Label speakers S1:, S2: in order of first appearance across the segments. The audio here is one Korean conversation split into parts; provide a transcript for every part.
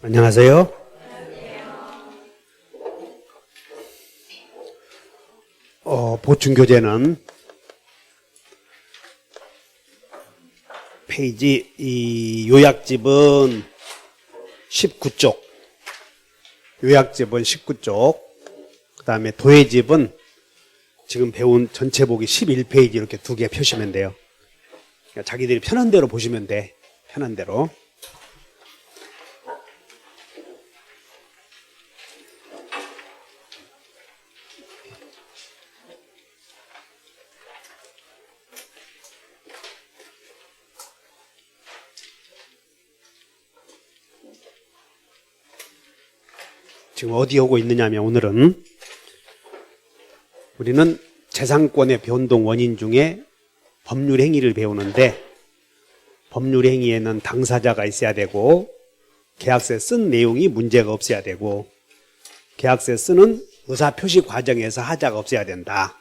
S1: 안녕하세요. 보충교재는 페이지 이 요약집은 19쪽, 요약집은 19쪽, 그 다음에 도예집은 지금 배운 전체 보기 11페이지 이렇게 두 개 펴시면 돼요. 그러니까 자기들이 편한 대로 보시면 돼. 편한 대로. 지금 어디 오고 있느냐면 오늘은 우리는 재산권의 변동 원인 중에 법률 행위를 배우는데 법률 행위에는 당사자가 있어야 되고 계약서에 쓴 내용이 문제가 없어야 되고 계약서에 쓰는 의사표시 과정에서 하자가 없어야 된다.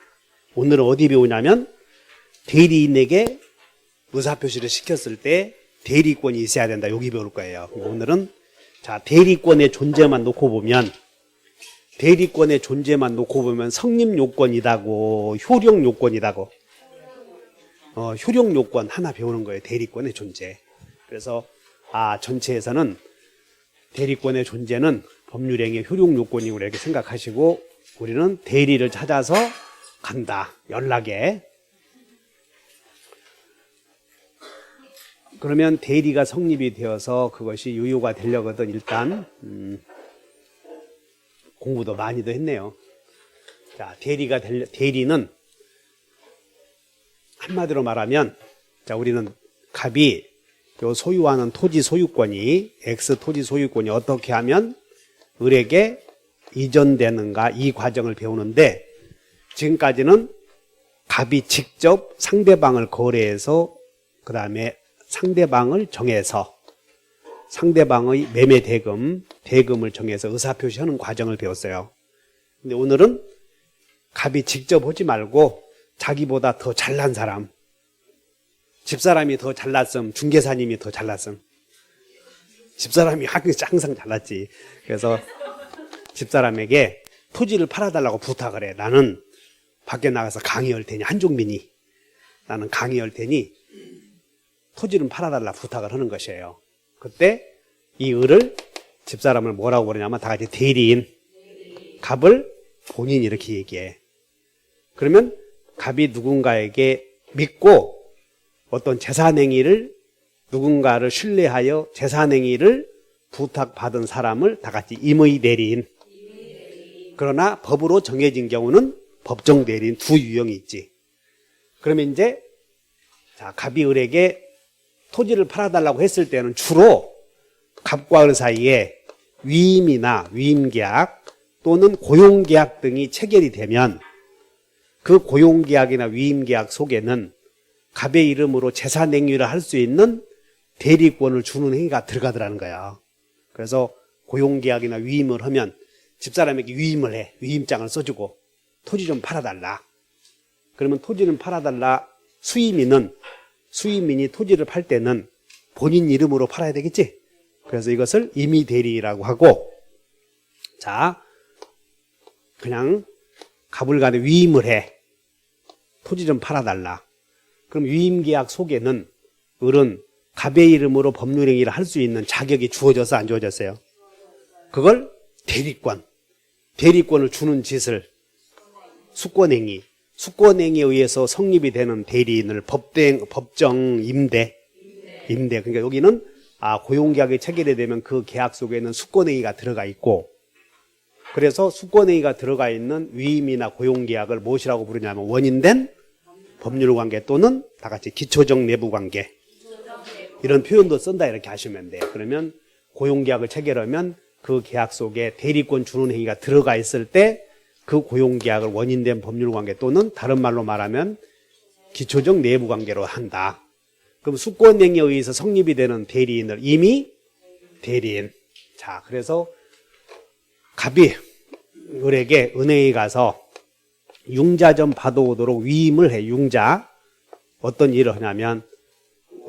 S1: 오늘은 어디 배우냐면 대리인에게 의사표시를 시켰을 때 대리권이 있어야 된다. 여기 배울 거예요. 오늘은 자, 대리권의 존재만 놓고 보면 성립 요건이다고 효력 요건이다고 효력 요건 하나 배우는 거예요. 대리권의 존재. 그래서 전체에서는 대리권의 존재는 법률행위의 효력 요건이고 이렇게 생각하시고 우리는 대리를 찾아서 간다. 연락에. 그러면 대리가 성립이 되어서 그것이 유효가 되려거든 일단 공부도 많이도 했네요. 자, 대리는 한마디로 말하면 자, 우리는 갑이 요 소유하는 토지 소유권이 X 토지 소유권이 어떻게 하면 을에게 이전되는가 이 과정을 배우는데 지금까지는 갑이 직접 상대방을 거래해서 그 다음에 상대방을 정해서 상대방의 매매 대금을 정해서 의사표시하는 과정을 배웠어요. 근데 오늘은 갑이 직접 하지 말고 자기보다 더 잘난 사람, 집사람이 더 잘났음, 중개사님이 더 잘났음. 집사람이 항상 잘났지. 그래서 집사람에게 토지를 팔아달라고 부탁을 해. 나는 밖에 나가서 강의할 테니, 한종민이 나는 강의할 테니 토지를 팔아달라 부탁을 하는 것이에요. 그때 이 을을 집사람을 뭐라고 그러냐면 다 같이 대리인, 갑을 본인 이렇게 얘기해. 그러면 갑이 누군가에게 믿고 어떤 재산행위를 누군가를 신뢰하여 재산행위를 부탁받은 사람을 다 같이 임의 대리인. 그러나 법으로 정해진 경우는 법정 대리인 두 유형이 있지. 그러면 이제 자, 갑이 을에게 토지를 팔아달라고 했을 때는 주로 갑과 을 사이에 위임이나 위임계약 또는 고용계약 등이 체결이 되면 그 고용계약이나 위임계약 속에는 갑의 이름으로 재산행위를 할 수 있는 대리권을 주는 행위가 들어가더라는 거야. 그래서 고용계약이나 위임을 하면 집사람에게 위임을 해. 위임장을 써주고 토지 좀 팔아달라. 그러면 토지는 팔아달라. 수임인이 토지를 팔 때는 본인 이름으로 팔아야 되겠지? 그래서 이것을 임의대리라고 하고, 자, 그냥 갑을 간에 위임을 해. 토지 좀 팔아달라. 그럼 위임계약 속에는 을은 갑의 이름으로 법률행위를 할 수 있는 자격이 주어져서 안 주어졌어요? 그걸 대리권을 주는 짓을 수권행위에 의해서 성립이 되는 대리인을 법정 임대. 그러니까 여기는 고용계약이 체결이 되면 그 계약 속에는 수권행위가 들어가 있고, 그래서 수권행위가 들어가 있는 위임이나 고용계약을 무엇이라고 부르냐면 원인된 법률관계 또는 다 같이 기초적 내부관계. 이런 표현도 쓴다 이렇게 하시면 돼요. 그러면 고용계약을 체결하면 그 계약 속에 대리권 주는 행위가 들어가 있을 때 그 고용계약을 원인된 법률관계 또는 다른 말로 말하면 기초적 내부관계로 한다. 그럼 수권행위에 의해서 성립이 되는 대리인을 임의 대리인. 자, 그래서 갑이 을에게 은행에 가서 융자 좀 받아오도록 위임을 해. 융자. 어떤 일을 하냐면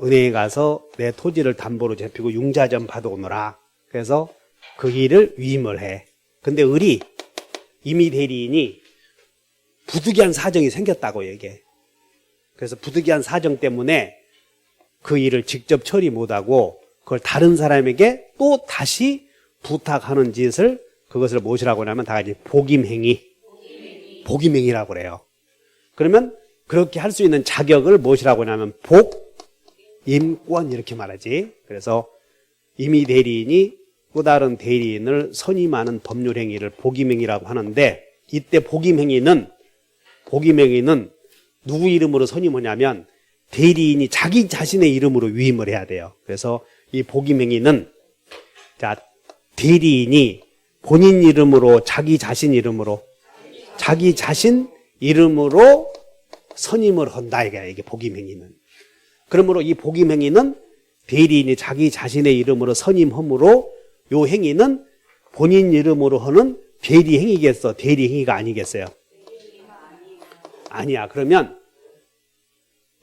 S1: 은행에 가서 내 토지를 담보로 잡히고 융자 좀 받아오너라. 그래서 그 일을 위임을 해. 근데 을이 임의 대리인이 부득이한 사정이 생겼다고 얘기해. 그래서 부득이한 사정 때문에 그 일을 직접 처리 못하고 그걸 다른 사람에게 또 다시 부탁하는 짓을 그것을 무엇이라고 하냐면 다 같이 복임행위라고 그래요. 그러면 그렇게 할 수 있는 자격을 무엇이라고 하냐면 복임권 이렇게 말하지. 그래서 임의 대리인이 또 다른 대리인을 선임하는 법률 행위를 복임행위라고 하는데 이때 복임행위는 누구 이름으로 선임하냐면 대리인이 자기 자신의 이름으로 위임을 해야 돼요. 그래서 이 복임행위는 자 대리인이 본인 이름으로 자기 자신 이름으로 선임을 한다 이게 복임행위는. 그러므로 이 복임행위는 대리인이 자기 자신의 이름으로 선임함으로 요 행위는 본인 이름으로 하는 대리행위겠어? 대리행위가 아니겠어요? 아니야. 그러면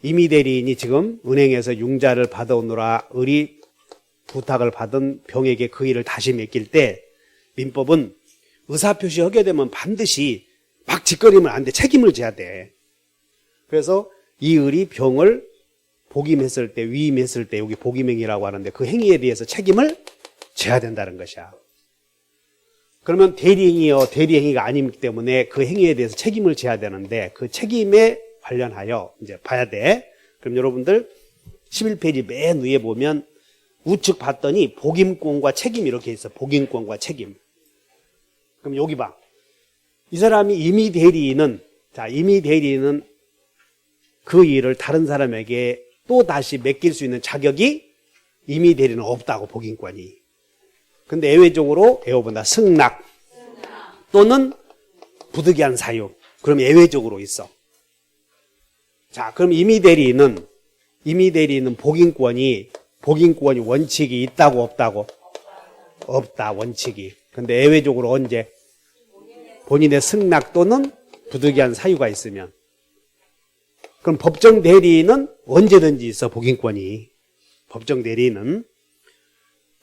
S1: 임의 대리인이 지금 은행에서 융자를 받아오느라 을이 부탁을 받은 병에게 그 일을 다시 맡길 때 민법은 의사표시 하게 되면 반드시 막 짓거리면 안 돼. 책임을 져야 돼. 그래서 이 을이 병을 복임했을 때, 위임했을 때 여기 복임행위라고 하는데 그 행위에 대해서 책임을 져야 된다는 것이야. 그러면 대리행위가 아니기 때문에 그 행위에 대해서 책임을 져야 되는데 그 책임에 관련하여 이제 봐야 돼. 그럼 여러분들 11페이지 맨 위에 보면 우측 봤더니 복임권과 책임 이렇게 있어. 복임권과 책임. 그럼 여기 봐. 이 사람이 임의 대리인은 그 일을 다른 사람에게 또 다시 맡길 수 있는 자격이 임의 대리인은 없다고 복임권이. 근데 예외적으로 애워본다. 승낙 또는 부득이한 사유. 그럼 예외적으로 있어. 자, 그럼 임의 대리인은 복임권이 원칙이 있다고 없다고? 없다, 원칙이. 근데 예외적으로 언제? 본인의 승낙 또는 부득이한 사유가 있으면. 그럼 법정 대리인은 언제든지 있어, 복임권이. 법정 대리인은.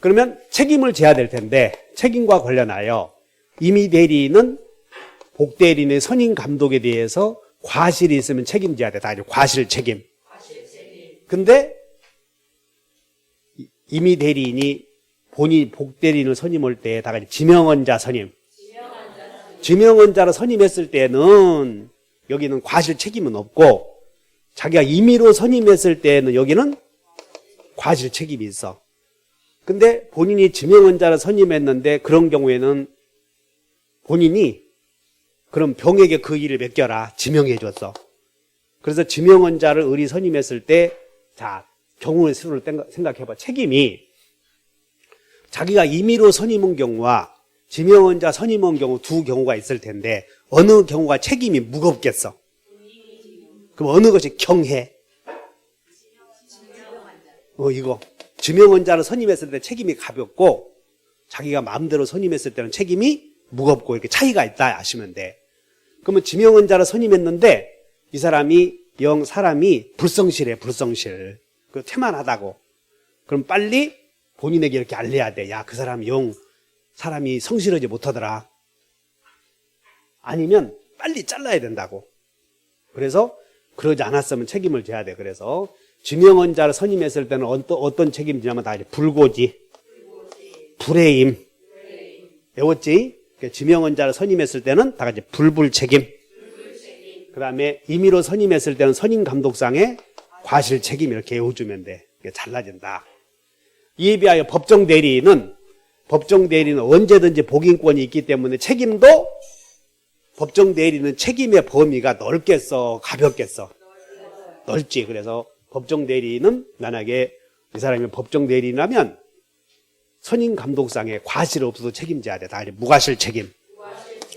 S1: 그러면 책임을 져야 될 텐데 책임과 관련하여 임의 대리인은 복대리인의 선임 감독에 대해서 과실이 있으면 책임져야 돼. 다 과실 책임. 근데 임의 대리인이 본인 복대리인을 선임할 때 다 같이 지명원자 선임. 지명원자로 선임했을 때는 여기는 과실 책임은 없고 자기가 임의로 선임했을 때는 여기는 과실 책임이 있어. 근데 본인이 지명원자로 선임했는데 그런 경우에는 본인이 그럼 병에게 그 일을 맡겨라. 지명해 줬어. 그래서 지명원자를 을이 선임했을 때 자, 경우의 수를 생각해봐. 책임이 자기가 임의로 선임한 경우와 지명원자 선임한 경우 두 경우가 있을 텐데 어느 경우가 책임이 무겁겠어? 그럼 어느 것이 경해? 이거 지명원자를 선임했을 때 책임이 가볍고 자기가 마음대로 선임했을 때는 책임이 무겁고 이렇게 차이가 있다 아시면 돼. 그러면 지명원자를 선임했는데 이 사람이 불성실해. 그 태만하다고. 그럼 빨리 본인에게 이렇게 알려야 돼. 야, 그 사람 사람이 성실하지 못하더라. 아니면 빨리 잘라야 된다고. 그래서 그러지 않았으면 책임을 져야 돼. 그래서 지명원자를 선임했을 때는 어떤 책임지냐면 다 이제 불고지, 불해임. 외웠지? 지명원자를 선임했을 때는 다 같이 불불책임. 그 다음에 임의로 선임했을 때는 선임감독상의 과실책임 이렇게 외워주면 돼. 잘라진다. 이에 비하여 법정 대리인은 언제든지 복임권이 있기 때문에 법정 대리인은 책임의 범위가 넓겠어, 가볍겠어? 넓지. 그래서 법정 대리인은 만약에 이 사람이 법정 대리인이라면 선임감독상의 과실 없어도 책임져야 돼. 다 무과실 책임.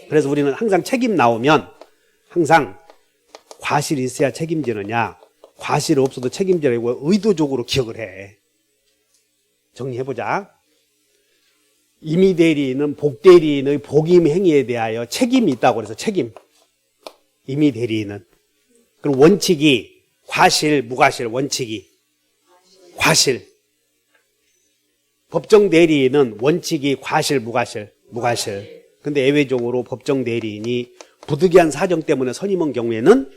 S1: 그래서 우리는 항상 책임 나오면 항상 과실이 있어야 책임지느냐, 과실 없어도 책임지라고 의도적으로 기억을 해. 정리해보자. 임의대리인은 복대리인의 복임 행위에 대하여 책임이 있다고 그래서 책임. 임의대리인은. 그리고 원칙이 과실, 무과실, 원칙이 과실. 법정대리인은 원칙이 과실, 무과실, 무과실. 근데 예외적으로 법정대리인이 부득이한 사정 때문에 선임한 경우에는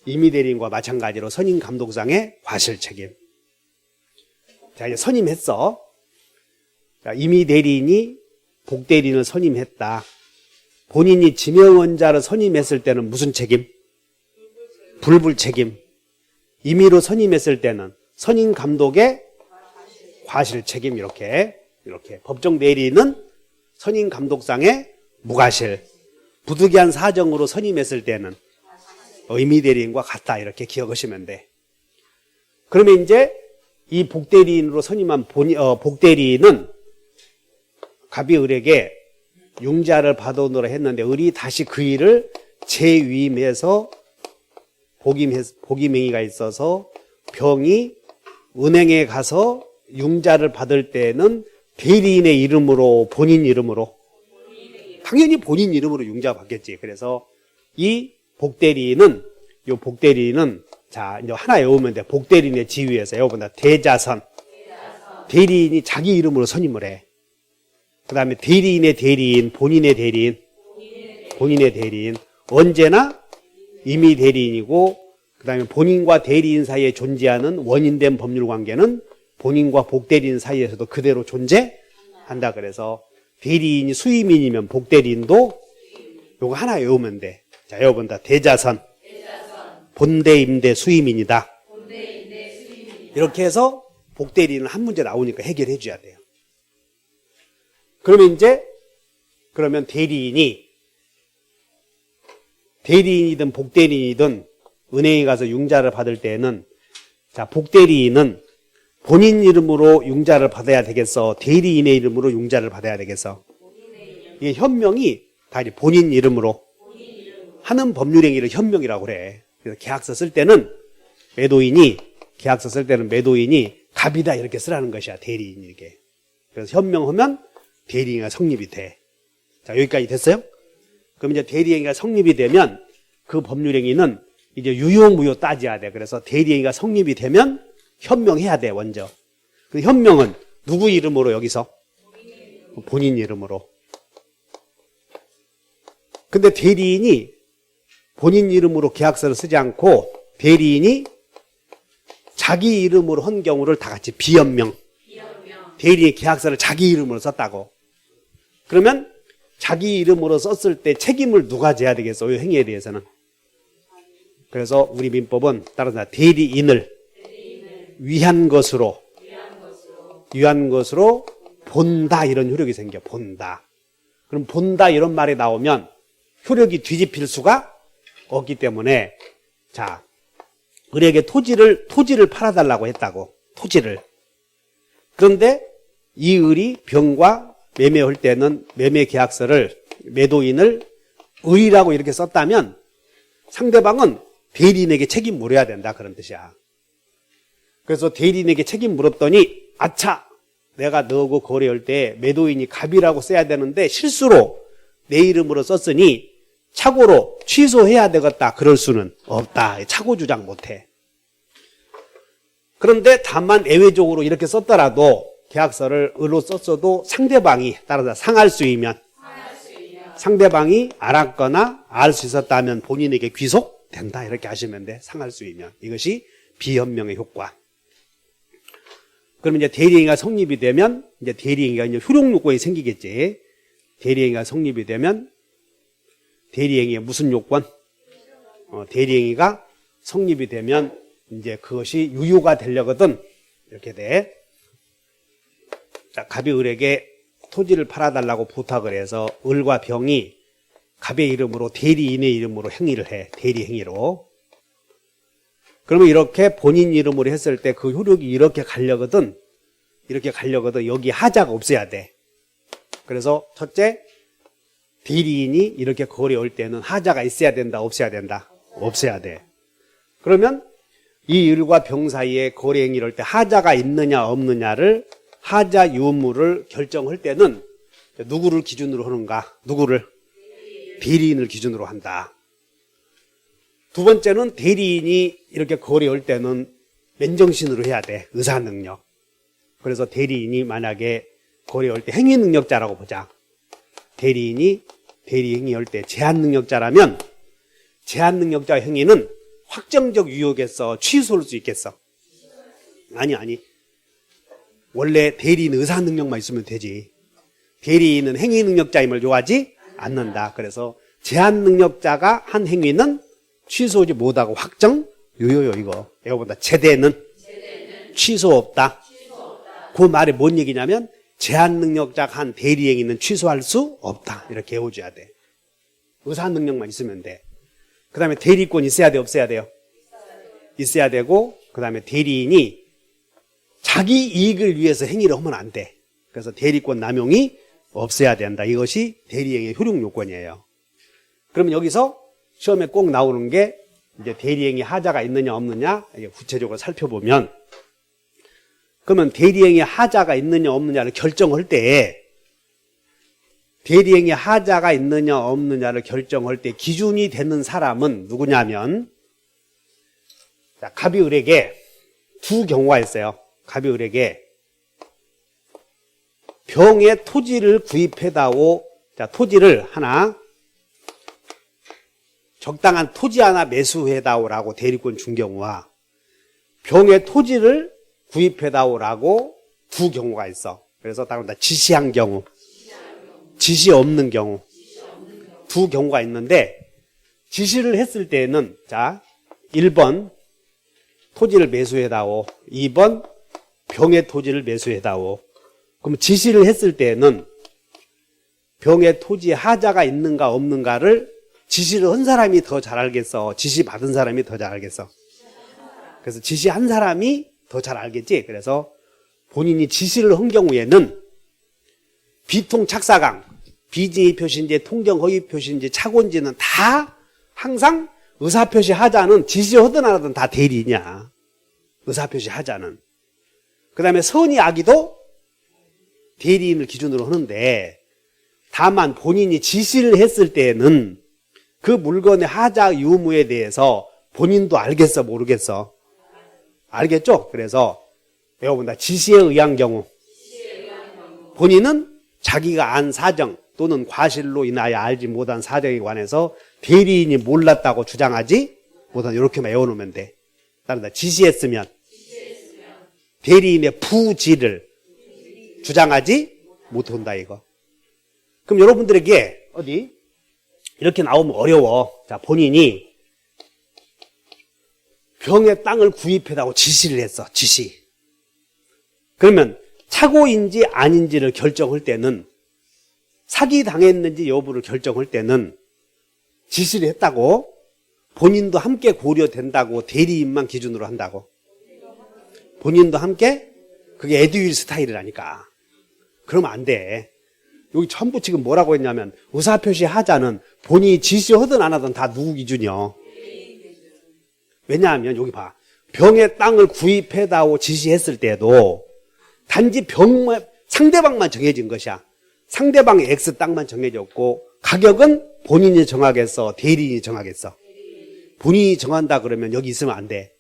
S1: 임의대리인과 마찬가지로 선임감독상의 과실 책임. 자, 이제 선임했어. 자, 임의대리인이 복대리인을 선임했다. 본인이 지명원자를 선임했을 때는 무슨 책임? 불불책임. 임의로 선임했을 때는 선임감독의 과실 책임. 이렇게 법정대리인은 선임감독상의 무과실. 부득이한 사정으로 선임했을 때는 임의대리인과 같다. 이렇게 기억하시면 돼. 그러면 이제 이 복대리인으로 선임한 복대리인은 갑이 을에게 융자를 받아오느라 했는데 을이 다시 그 일을 재위임해서 복임행위가 있어서 병이 은행에 가서 융자를 받을 때는 대리인의 이름으로, 본인 이름으로, 당연히 본인 이름으로 융자 받겠지. 그래서 이 복대리인은, 자, 이제 하나 외우면 돼. 복대리인의 지위에서 외워본다. 대자선. 대리인이 자기 이름으로 선임을 해. 그 다음에 대리인의 대리인, 본인의 대리인, 언제나 임의 대리인이고, 그 다음에 본인과 대리인 사이에 존재하는 원인된 법률 관계는 본인과 복대리인 사이에서도 그대로 존재한다. 그래서 대리인이 수임인이면 복대리인도 요거 하나 외우면 돼. 자, 외워본다. 대자선. 본대, 임대, 수임인이다. 이렇게 해서 복대리인은 한 문제 나오니까 해결해 줘야 돼요. 그러면 대리인이든 복대리인이든 은행에 가서 융자를 받을 때에는, 자, 복대리인은 본인 이름으로 융자를 받아야 되겠어? 대리인의 이름으로 융자를 받아야 되겠어? 이게 현명이 다 이제 본인 이름으로 하는 법률행위를 현명이라고 그래. 그래서 계약서 쓸 때는 매도인이 갑이다 이렇게 쓰라는 것이야. 대리인이 이렇게. 그래서 현명하면 대리행위가 성립이 돼. 자, 여기까지 됐어요? 그럼 이제 대리행위가 성립이 되면 그 법률행위는 이제 유효무효 따져야 돼. 그래서 대리행위가 성립이 되면 현명해야 돼, 먼저. 그 현명은 누구 이름으로 여기서? 본인 이름으로. 근데 대리인이 본인 이름으로 계약서를 쓰지 않고 대리인이 자기 이름으로 한 경우를 다 같이 비현명. 대리인이 계약서를 자기 이름으로 썼다고. 그러면 자기 이름으로 썼을 때 책임을 누가 져야 되겠어? 이 행위에 대해서는. 그래서 우리 민법은 따라서 대리인을 위한 것으로 본다 이런 효력이 생겨. 본다. 그럼 본다 이런 말이 나오면 효력이 뒤집힐 수가 없기 때문에, 자, 을에게 토지를 팔아달라고 했다고. 토지를. 그런데 이 을이 병과 매매할 때는 매매 계약서를 매도인을 을이라고 이렇게 썼다면 상대방은 대리인에게 책임 물어야 된다 그런 뜻이야. 그래서 대리인에게 책임 물었더니, 아차, 내가 너하고 거래할 때 매도인이 갑이라고 써야 되는데 실수로 내 이름으로 썼으니 착오로 취소해야 되겠다. 그럴 수는 없다. 착오 주장 못해. 그런데 다만 예외적으로 이렇게 썼더라도 계약서를 을로 썼어도 상대방이 따라서 상할 수이면 상대방이 알았거나 알 수 있었다면 본인에게 귀속된다. 이렇게 하시면 돼. 상할 수이면. 이것이 비현명의 효과. 그러면 이제 대리행위가 성립이 되면 이제 대리행위가 이제 효력 요건이 생기겠지. 대리행위가 성립이 되면 대리행위의 무슨 요건? 대리행위가 성립이 되면 이제 그것이 유효가 되려거든. 이렇게 돼. 자, 갑이 을에게 토지를 팔아달라고 부탁을 해서 을과 병이 갑의 이름으로 대리인의 이름으로 행위를 해. 대리행위로. 그러면 이렇게 본인 이름으로 했을 때 그 효력이 이렇게 가려거든. 여기 하자가 없어야 돼. 그래서 첫째, 대리인이 이렇게 거래할 때는 하자가 있어야 된다, 없어야 된다? 없어야 돼. 그러면 이 을과 병 사이에 거래 행위를 할 때 하자가 있느냐 없느냐를 하자 유무를 결정할 때는 누구를 기준으로 하는가? 누구를? 대리인을 기준으로 한다. 두 번째는 대리인이 이렇게 거래할 때는 맨정신으로 해야 돼. 의사능력. 그래서 대리인이 만약에 거래할 때 행위능력자라고 보자. 대리인이 대리 행위할 때 제한능력자라면 제한능력자 행위는 확정적 유효겠어? 취소할 수 있겠어? 아니. 원래 대리인 의사능력만 있으면 되지. 대리인은 행위능력자임을 요하지 않는다. 그래서 제한능력자가 한 행위는 취소하지 못하고 확정 유효요. 이거 보다 제대는 취소 없다. 그 말이 뭔 얘기냐면 제한능력자가 한 대리행위는 취소할 수 없다. 이렇게 외워줘야 돼. 의사능력만 있으면 돼. 그 다음에 대리권 있어야 돼? 없어야 돼요? 있어야 되고, 그 다음에 대리인이 자기 이익을 위해서 행위를 하면 안 돼. 그래서 대리권 남용이 없어야 된다. 이것이 대리행위의 효력 요건이에요. 그러면 여기서 시험에 꼭 나오는 게 이제 대리행위 하자가 있느냐 없느냐 구체적으로 살펴보면, 그러면 대리행위 하자가 있느냐 없느냐를 결정할 때, 대리행위 하자가 있느냐 없느냐를 결정할 때 기준이 되는 사람은 누구냐면, 자, 갑이 을에게 두 경우가 있어요. 갑이 을에게 병의 토지를 구입해다오. 자, 토지를 하나, 적당한 토지 하나 매수해다오라고 대리권 준 경우와 병의 토지를 구입해다오라고 두 경우가 있어. 그래서 다른 지시한 경우, 지시 없는 경우 두 경우가 있는데, 지시를 했을 때는 자 1번 토지를 매수해다오, 2번 병의 토지를 매수해다오. 그럼 지시를 했을 때는 병의 토지에 하자가 있는가 없는가를 지시를 한 사람이 더 잘 알겠어? 지시 받은 사람이 더 잘 알겠어? 그래서 지시한 사람이 더 잘 알겠지? 그래서 본인이 지시를 한 경우에는 비통 착사강, 비진의 표시인지 통정 허위 표시인지 착오인지는 다 항상 의사표시 하자는 지시하든 안 하든 다 대리냐. 의사표시 하자는. 그 다음에 선의 악의도 대리인을 기준으로 하는데, 다만 본인이 지시를 했을 때는 그 물건의 하자 유무에 대해서 본인도 알겠어 모르겠어? 알겠죠? 그래서 외워본다. 지시에 의한 경우, 본인은 자기가 안 사정 또는 과실로 인하여 알지 못한 사정에 관해서 대리인이 몰랐다고 주장하지 못한, 이렇게만 외워놓으면 돼. 따른다. 지시했으면 대리인의 부지를 주장하지 못한다, 이거. 그럼 여러분들에게 어디 이렇게 나오면 어려워. 자, 본인이 병의 땅을 구입해다고 지시를 했어. 지시. 그러면 착오인지 아닌지를 결정할 때는, 사기 당했는지 여부를 결정할 때는 지시를 했다고 본인도 함께 고려된다고 대리인만 기준으로 한다고? 본인도 함께? 그게 에듀윌 스타일이라니까. 그러면 안 돼. 여기 전부 지금 뭐라고 했냐면, 의사표시 하자는 본인이 지시하든 안 하든 다 누구 기준이요? 왜냐하면 여기 봐. 병의 땅을 구입해다오 지시했을 때도 단지 상대방만 정해진 것이야. 상대방의 X 땅만 정해졌고, 가격은 본인이 정하겠어? 대리인이 정하겠어? 본인이 정한다 그러면 여기 있으면 안 돼.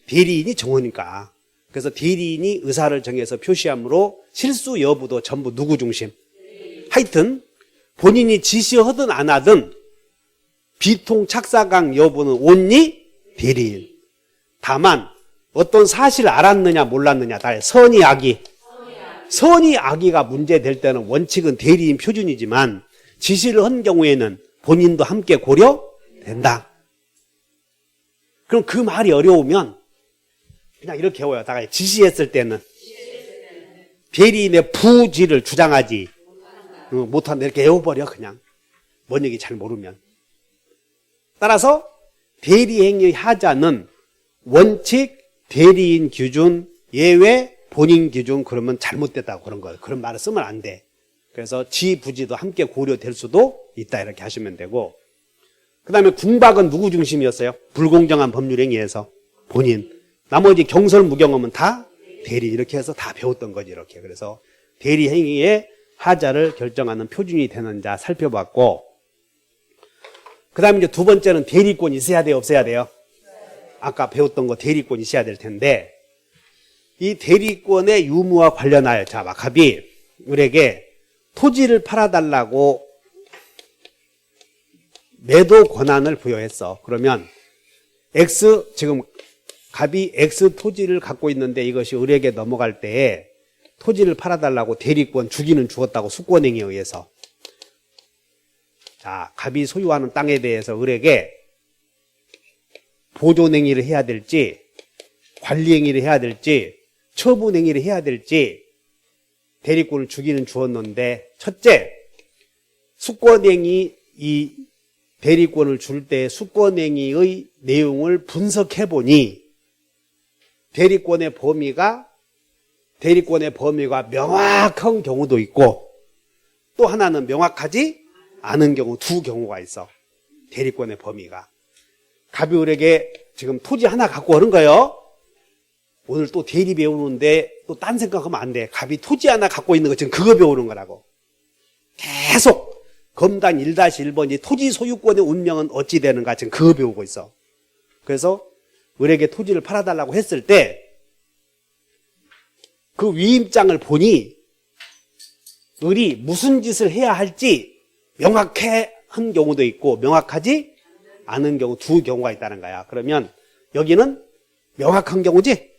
S1: 대리인이 정하니까. 그래서 대리인이 의사를 정해서 표시함으로 실수 여부도 전부 누구 중심? 하여튼 본인이 지시하든 안 하든 비통 착사강 여부는 온리 대리인. 다만 어떤 사실을 알았느냐 몰랐느냐, 다 선의 악의. 선의 악의가 문제될 때는 원칙은 대리인 표준이지만, 지시를 한 경우에는 본인도 함께 고려된다. 그럼 그 말이 어려우면 그냥 이렇게 외워요. 다 지시했을 때는 대리인의 부지를 주장하지 못한다. 이렇게 외워버려. 그냥 뭔 얘기 잘 모르면. 따라서 대리행위 하자는 원칙, 대리인 기준, 예외, 본인 기준, 그러면 잘못됐다고 그런 거예요. 그런 말을 쓰면 안 돼. 그래서 지부지도 함께 고려될 수도 있다, 이렇게 하시면 되고, 그 다음에 궁박은 누구 중심이었어요? 불공정한 법률 행위에서 본인. 나머지 경설 무경험은 다 대리 이렇게 해서 다 배웠던 거지 이렇게. 그래서 대리 행위의 하자를 결정하는 표준이 되는 자 살펴봤고, 그 다음에 이제 두 번째는 대리권이 있어야 돼요, 없어야 돼요? 아까 배웠던 거 대리권이 있어야 될 텐데, 이 대리권의 유무와 관련하여 자 갑이 을에게 토지를 팔아달라고 매도 권한을 부여했어. 그러면 X, 지금 갑이 X 토지를 갖고 있는데 이것이 을에게 넘어갈 때에 토지를 팔아달라고 대리권 주기는 주었다고 수권행위에 의해서. 자, 갑이 소유하는 땅에 대해서 을에게 보존행위를 해야 될지, 관리행위를 해야 될지, 처분행위를 해야 될지, 대리권을 주기는 주었는데, 첫째, 수권행위, 이 대리권을 줄 때 수권행위의 내용을 분석해보니, 대리권의 범위가 명확한 경우도 있고, 또 하나는 명확하지 않은 경우, 두 경우가 있어. 대리권의 범위가. 갑이 을에게 지금 토지 하나 갖고 오는 거예요. 오늘 또 대리 배우는데 또 딴 생각하면 안 돼. 갑이 토지 하나 갖고 있는 거 지금 그거 배우는 거라고. 계속 검단 1-1번이 토지 소유권의 운명은 어찌 되는가 지금 그거 배우고 있어. 그래서 을에게 토지를 팔아달라고 했을 때 그 위임장을 보니 을이 무슨 짓을 해야 할지 명확한 경우도 있고 명확하지 않은 경우, 두 경우가 있다는 거야. 그러면 여기는 명확한 경우지?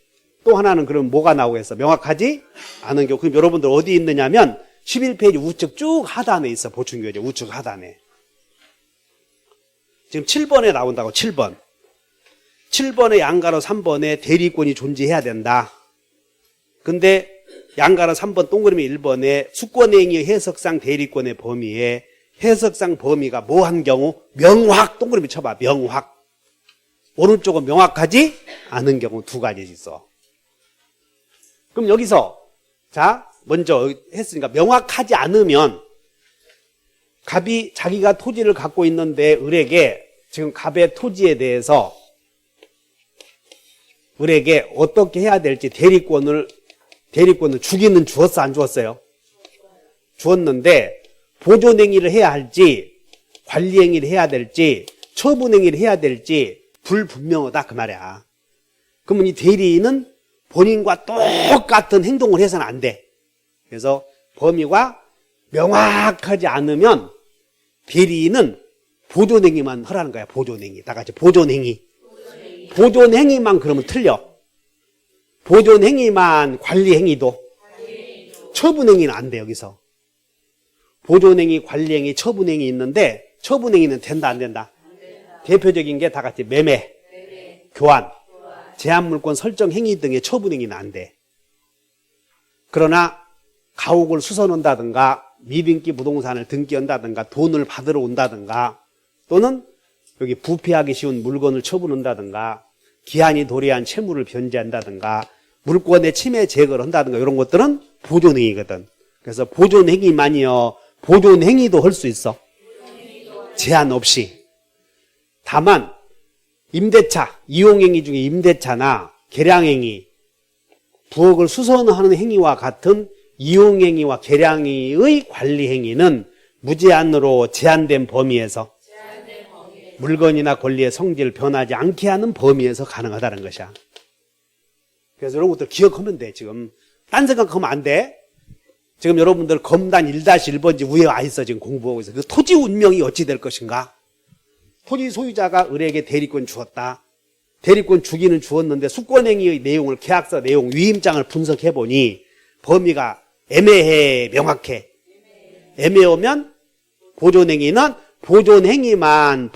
S1: 또 하나는 그럼 뭐가 나오겠어? 명확하지 않은 경우. 그럼 여러분들 어디 있느냐면 11페이지 우측 쭉 하단에 있어. 보충교재 우측 하단에. 지금 7번에 나온다고. 7번. 7번에 양가로 3번에 대리권이 존재해야 된다. 근데 양가로 3번 동그라미 1번에 수권행위의 해석상 대리권의 범위에 해석상 범위가 뭐한 경우? 명확. 동그라미 쳐봐. 명확. 오른쪽은 명확하지 않은 경우 두 가지 있어. 그럼 여기서 자 먼저 했으니까 명확하지 않으면 갑이 자기가 토지를 갖고 있는데 을에게 지금 갑의 토지에 대해서 을에게 어떻게 해야 될지 대리권을 주기는 주었어 안 주었어요? 주었는데 보존행위를 해야 할지 관리행위를 해야 될지 처분행위를 해야 될지 불분명하다 그 말이야. 그러면 이 대리인은 본인과 똑같은 행동을 해서는 안 돼. 그래서 범위가 명확하지 않으면 대리인은 보존행위만 하라는 거야. 보존행위. 다 같이 보존행위. 보존행위만 그러면 틀려. 보존행위만 관리행위도. 처분행위는 안 돼 여기서. 보존행위, 관리행위, 처분행위 있는데 처분행위는 된다 안 된다? 대표적인 게 다 같이 매매, 교환, 제한물권 설정 행위 등의 처분행위는 안 돼. 그러나 가옥을 수선한다든가 미등기 부동산을 등기한다든가 돈을 받으러 온다든가 또는 여기 부패하기 쉬운 물건을 처분한다든가 기한이 도래한 채무를 변제한다든가 물권의 침해 제거를 한다든가 이런 것들은 보존행위거든. 그래서 보존행위만이요. 보존행위도 할 수 있어. 제한 없이. 다만 임대차, 이용행위 중에 임대차나 계량행위, 부엌을 수선하는 행위와 같은 이용행위와 계량행위의 관리행위는 무제한으로 제한된 범위에서 물건이나 권리의 성질을 변하지 않게 하는 범위에서 가능하다는 것이야. 그래서 이런 것들 기억하면 돼. 지금 딴 생각하면 안 돼. 지금 여러분들 검단 1-1번지 위에 와 있어. 지금 공부하고 있어. 그 토지 운명이 어찌 될 것인가? 토지 소유자가 을에게 대리권 주었다. 대리권 주기는 주었는데 수권행위의 내용을 계약서 내용 위임장을 분석해보니 범위가 애매해 명확해. 애매하면 보존행위는 보존행위만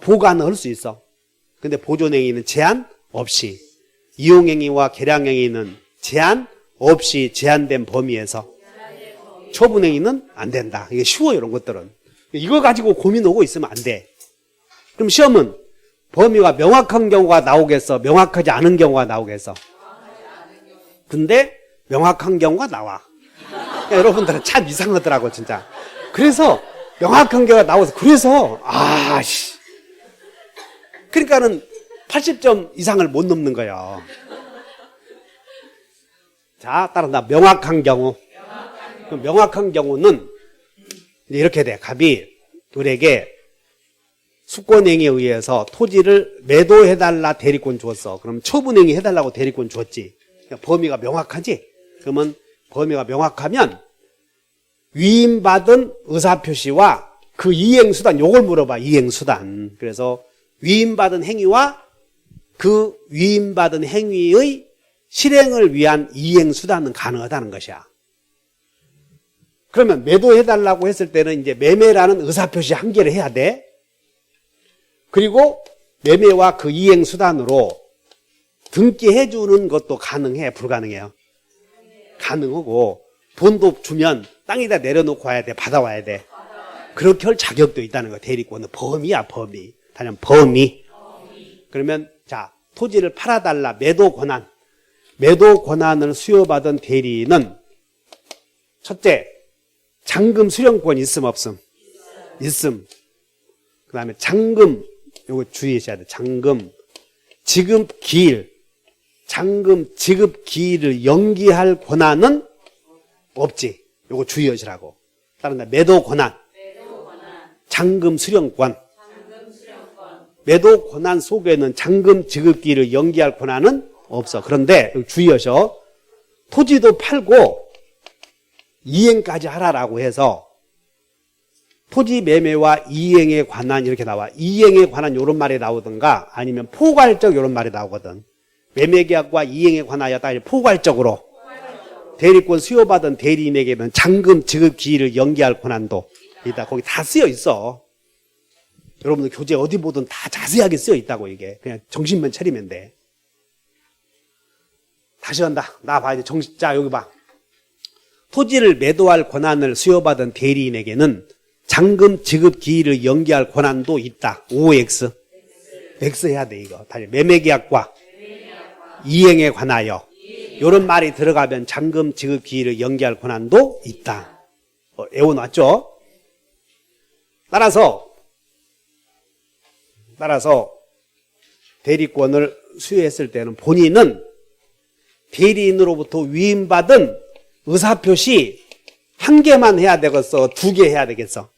S1: 보관을 할 수 있어. 근데 보존행위는 제한 없이 이용행위와 계량행위는 제한 없이 제한된 범위에서 처분행위는 안 된다. 이게 쉬워 이런 것들은. 이거 가지고 고민하고 있으면 안 돼. 그럼 시험은 범위가 명확한 경우가 나오겠어? 명확하지 않은 경우가 나오겠어? 근데 명확한 경우가 나와. 그러니까 여러분들은 참 이상하더라고 진짜. 그래서 명확한 경우가 나와서 그래서 그러니까는 80점 이상을 못 넘는 거예요. 자, 따라서 명확한 경우. 명확한 경우는 이렇게 돼. 갑이 을에게 수권행위에 의해서 토지를 매도해달라 대리권 주었어. 그럼 처분행위 해달라고 대리권 주었지. 그러니까 범위가 명확하지? 그러면 범위가 명확하면 위임받은 의사표시와 그 이행수단, 요걸 물어봐. 이행수단. 그래서 위임받은 행위와 그 위임받은 행위의 실행을 위한 이행수단은 가능하다는 것이야. 그러면 매도해달라고 했을 때는 이제 매매라는 의사표시 한 개를 해야 돼. 그리고 매매와 그 이행수단으로 등기해주는 것도 가능해? 불가능해요? 가능하고, 돈도 주면 땅에다 내려놓고 와야 돼? 받아와야 돼? 그렇게 할 자격도 있다는 거야. 대리권은 범위야, 범위. 다시 범위. 그러면 자, 토지를 팔아달라. 매도 권한. 매도 권한을 수여받은 대리인은 첫째, 잔금 수령권 있음 없음? 있음. 그 다음에 잔금, 요거 주의하셔야 돼. 잔금 지급 기일, 잔금 지급 기일을 연기할 권한은 없지. 요거 주의하시라고. 따른다. 매도 권한, 잔금 수령권. 매도 권한 속에는 잔금 지급 기일을 연기할 권한은 없어. 그런데 주의하셔. 토지도 팔고 이행까지 하라라고 해서 토지 매매와 이행에 관한 이렇게 나와. 이행에 관한 이런 말이 나오든가 아니면 포괄적 이런 말이 나오거든. 매매계약과 이행에 관하여 따라 포괄적으로 대리권 수여받은 대리인에게는 잔금 지급 기일을 연기할 권한도 있다. 거기 다 쓰여 있어. 여러분들 교재 어디 보든 다 자세하게 쓰여 있다고. 이게 그냥 정신만 차리면 돼. 다시 한다. 나 봐. 이제 정신. 자, 여기 봐. 토지를 매도할 권한을 수여받은 대리인에게는 잔금 지급 기일을 연기할 권한도 있다. OX. X 해야 돼, 이거. 다시 매매계약과 이행에 관하여. 이런 말이 들어가면 잔금 지급 기일을 연기할 권한도 있다. 외워놨죠? 따라서 대리권을 수여했을 때는 본인은 대리인으로부터 위임받은 의사표시 한 개만 해야 되겠어? 두 개 해야 되겠어?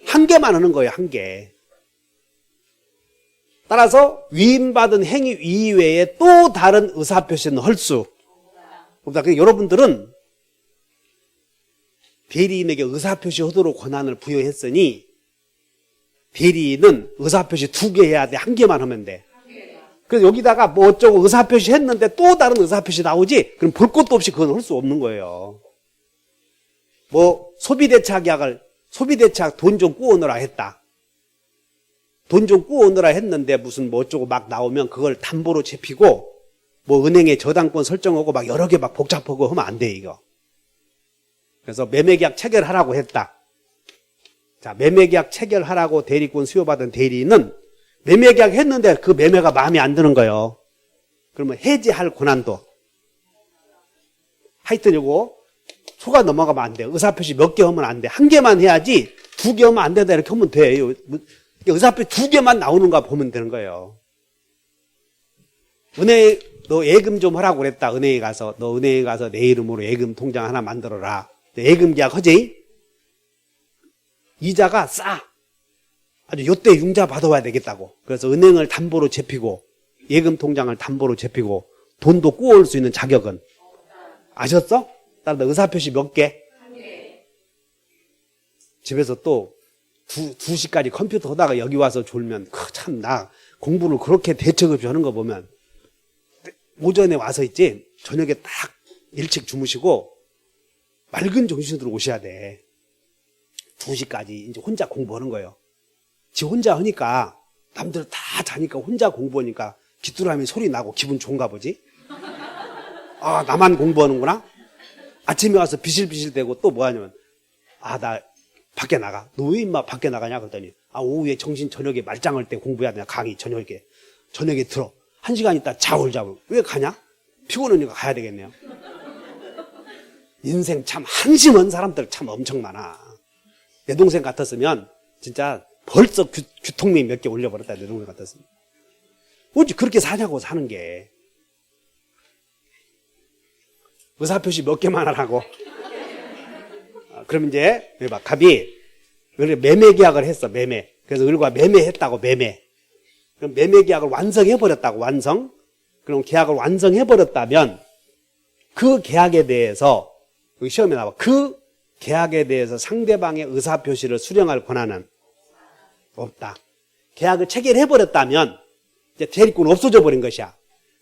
S1: 한 개만 하는 거예요, 한 개. 따라서 위임받은 행위 이외에 또 다른 의사표시는 할 수 없다. 그러니까 여러분들은 대리인에게 의사표시 하도록 권한을 부여했으니 대리인은 의사표시 두 개 해야 돼? 한 개만 하면 돼? 그래서 여기다가 뭐 어쩌고 의사표시 했는데 또 다른 의사표시 나오지? 그럼 볼 것도 없이 그건 할 수 없는 거예요. 뭐 소비대차 계약을 소비대차 돈 좀 꾸어넣으라 했다. 돈 좀 꾸어넣으라 했는데 무슨 뭐 어쩌고 막 나오면 그걸 담보로 잡히고 뭐 은행에 저당권 설정하고 막 여러 개 막 복잡하고 하면 안 돼, 이거. 그래서 매매계약 체결하라고 했다. 자, 매매계약 체결하라고 대리권 수여받은 대리인은 매매계약 했는데 그 매매가 마음에 안 드는 거예요. 그러면 해지할 권한도. 하여튼 요거 소가 넘어가면 안 돼. 의사표시 몇 개 하면 안 돼. 한 개만 해야지 두 개 하면 안 된다 이렇게 하면 돼. 의사표시 두 개만 나오는가 보면 되는 거예요. 은행 너 예금 좀 하라고 그랬다. 은행에 가서 너 은행에 가서 내 이름으로 예금 통장 하나 만들어라. 예금 계약 하지? 이자가 싸. 아주 요때 융자 받아와야 되겠다고. 그래서 은행을 담보로 잡히고 예금 통장을 담보로 잡히고 돈도 꾸어올 수 있는 자격은 아셨어? 따라서 의사표시 몇 개? 한 개. 집에서 또 2시까지 컴퓨터 하다가 여기 와서 졸면 참 나 공부를 그렇게 대책 없이 하는 거 보면 오전에 와서 있지 저녁에 딱 일찍 주무시고 맑은 정신으로 오셔야 돼. 2시까지 이제 혼자 공부하는 거예요. 지 혼자 하니까 남들 다 자니까 혼자 공부하니까 귀뚜라미 소리 나고 기분 좋은가 보지? 아, 나만 공부하는구나? 아침에 와서 비실비실대고 또 뭐 하냐면 나 밖에 나가. 너 왜 임마 밖에 나가냐? 그랬더니 오후에 정신 저녁에 말짱할 때 공부해야 되냐? 강의 저녁에 들어. 1시간 있다 자울자울. 왜 가냐? 피곤하니까 가야 되겠네요. 인생 참 한심한 사람들 참 엄청 많아. 내 동생 같았으면 진짜 벌써 규통비 몇 개 올려버렸다. 내 동생 같았으면. 어찌 그렇게 사냐고 사는 게. 의사표시 몇 개만 하라고. 그럼 이제 봐, 갑이 매매 계약을 했어. 매매. 그래서 을과 매매했다고. 매매. 그럼 매매 계약을 완성해버렸다고. 완성. 그럼 계약을 완성해버렸다면 그 계약에 대해서 여기 시험에 나와. 그 계약에 대해서 상대방의 의사표시를 수령할 권한은 없다. 계약을 체결해버렸다면 이제 대리권 없어져 버린 것이야.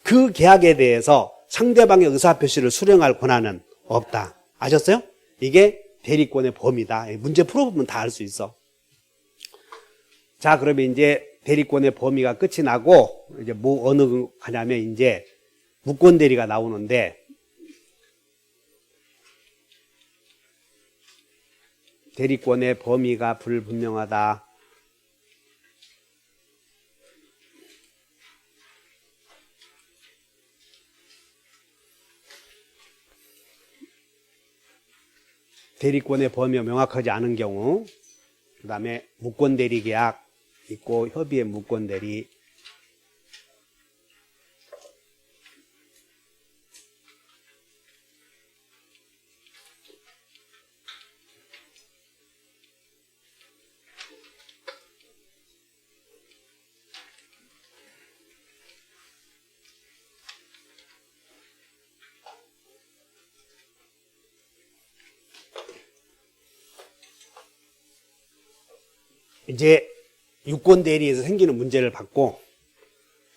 S1: 그 계약에 대해서 상대방의 의사표시를 수령할 권한은 없다. 아셨어요? 이게 대리권의 범위다. 문제 풀어보면 다 알 수 있어. 자, 그러면 이제 대리권의 범위가 끝이 나고 이제 뭐 어느 가냐면 이제 무권 대리가 나오는데, 대리권의 범위가 불분명하다. 대리권의 범위가 명확하지 않은 경우, 그 다음에 무권 대리 계약 있고 협의의 무권 대리, 이제 유권 대리에서 생기는 문제를 받고,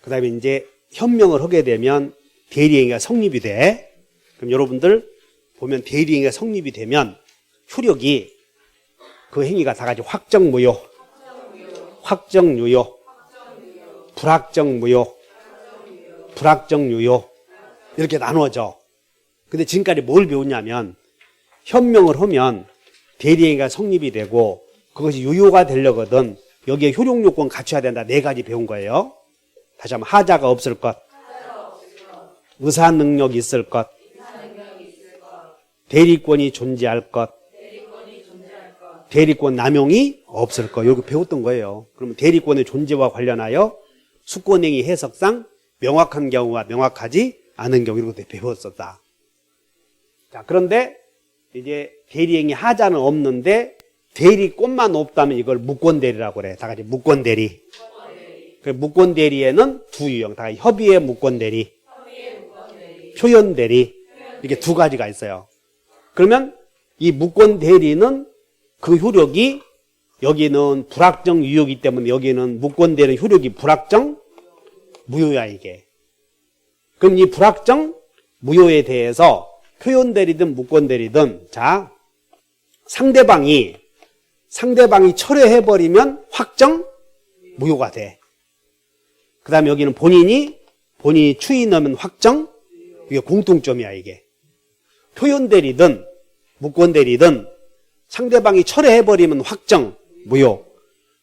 S1: 그 다음에 이제 현명을 하게 되면 대리행위가 성립이 돼. 그럼 여러분들 보면 대리행위가 성립이 되면 효력이 그 행위가 다 같이 확정무효, 확정유효, 불확정무효, 불확정유효 이렇게 나누어져. 근데 지금까지 뭘 배웠냐면 현명을 하면 대리행위가 성립이 되고 그것이 유효가 되려거든 여기에 효력요건 갖춰야 된다. 4가지 배운 거예요. 다시 한번 하자가 없을 것, 의사능력이 있을 것, 대리권이 존재할 것, 대리권 남용이 없을 것. 여기 배웠던 거예요. 그러면 대리권의 존재와 관련하여 수권행위 해석상 명확한 경우와 명확하지 않은 경우 이렇게 배웠었다. 자, 그런데 이제 대리행위 하자는 없는데 대리권만 없다면 이걸 무권대리라고 그래. 다 같이 무권대리. 무권대리에는 두 유형. 다 같이 협의의 무권대리, 표현대리. 이렇게 2가지가 있어요. 그러면 이 무권대리는 그 효력이 여기는 불확정 유효이기 때문에 여기는 무권대리 효력이 불확정 무효야 이게. 그럼 이 불확정 무효에 대해서 표현대리든 무권대리든 자 상대방이 철회해버리면 확정 무효가 돼. 그 다음에 여기는 본인이 추인하면 확정, 이게 공통점이야 이게. 표현대리든 무권대리든 상대방이 철회해버리면 확정 무효,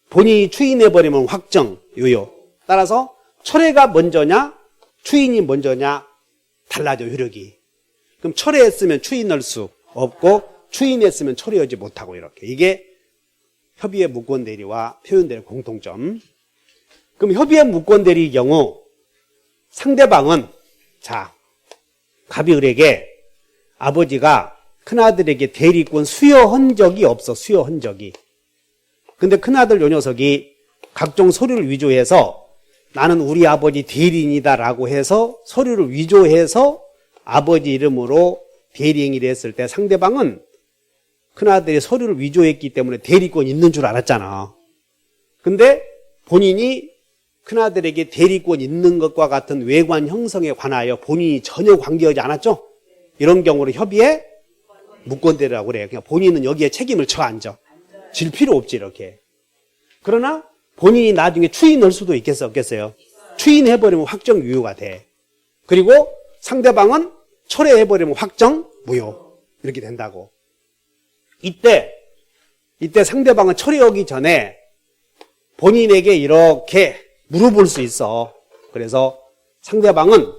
S1: 본인이 추인해버리면 확정 유효. 따라서 철회가 먼저냐 추인이 먼저냐 달라져 효력이. 그럼 철회했으면 추인할 수 없고 추인했으면 철회하지 못하고 이렇게. 이게 협의의 무권대리와 표현대리의 공통점. 그럼 협의의 무권대리의 경우 상대방은 자 갑이 을에게 아버지가 큰아들에게 대리권 수여한 적이 없어. 수여한 적이. 근데 큰아들 요 녀석이 각종 서류를 위조해서 나는 우리 아버지 대리인이다 라고 해서 서류를 위조해서 아버지 이름으로 대리행위를 했을 때 상대방은 큰아들이 서류를 위조했기 때문에 대리권 있는 줄 알았잖아. 근데 본인이 큰아들에게 대리권 있는 것과 같은 외관 형성에 관하여 본인이 전혀 관계하지 않았죠? 이런 경우를 협의에 무권대리라고 그래요. 그냥 본인은 여기에 책임을 져 앉아. 질 필요 없지 이렇게. 그러나 본인이 나중에 추인할 수도 있겠어 없겠어요? 추인해버리면 확정 유효가 돼. 그리고 상대방은 철회해버리면 확정 무효. 이렇게 된다고. 이때 상대방은 철회하기 전에 본인에게 이렇게 물어볼 수 있어. 그래서 상대방은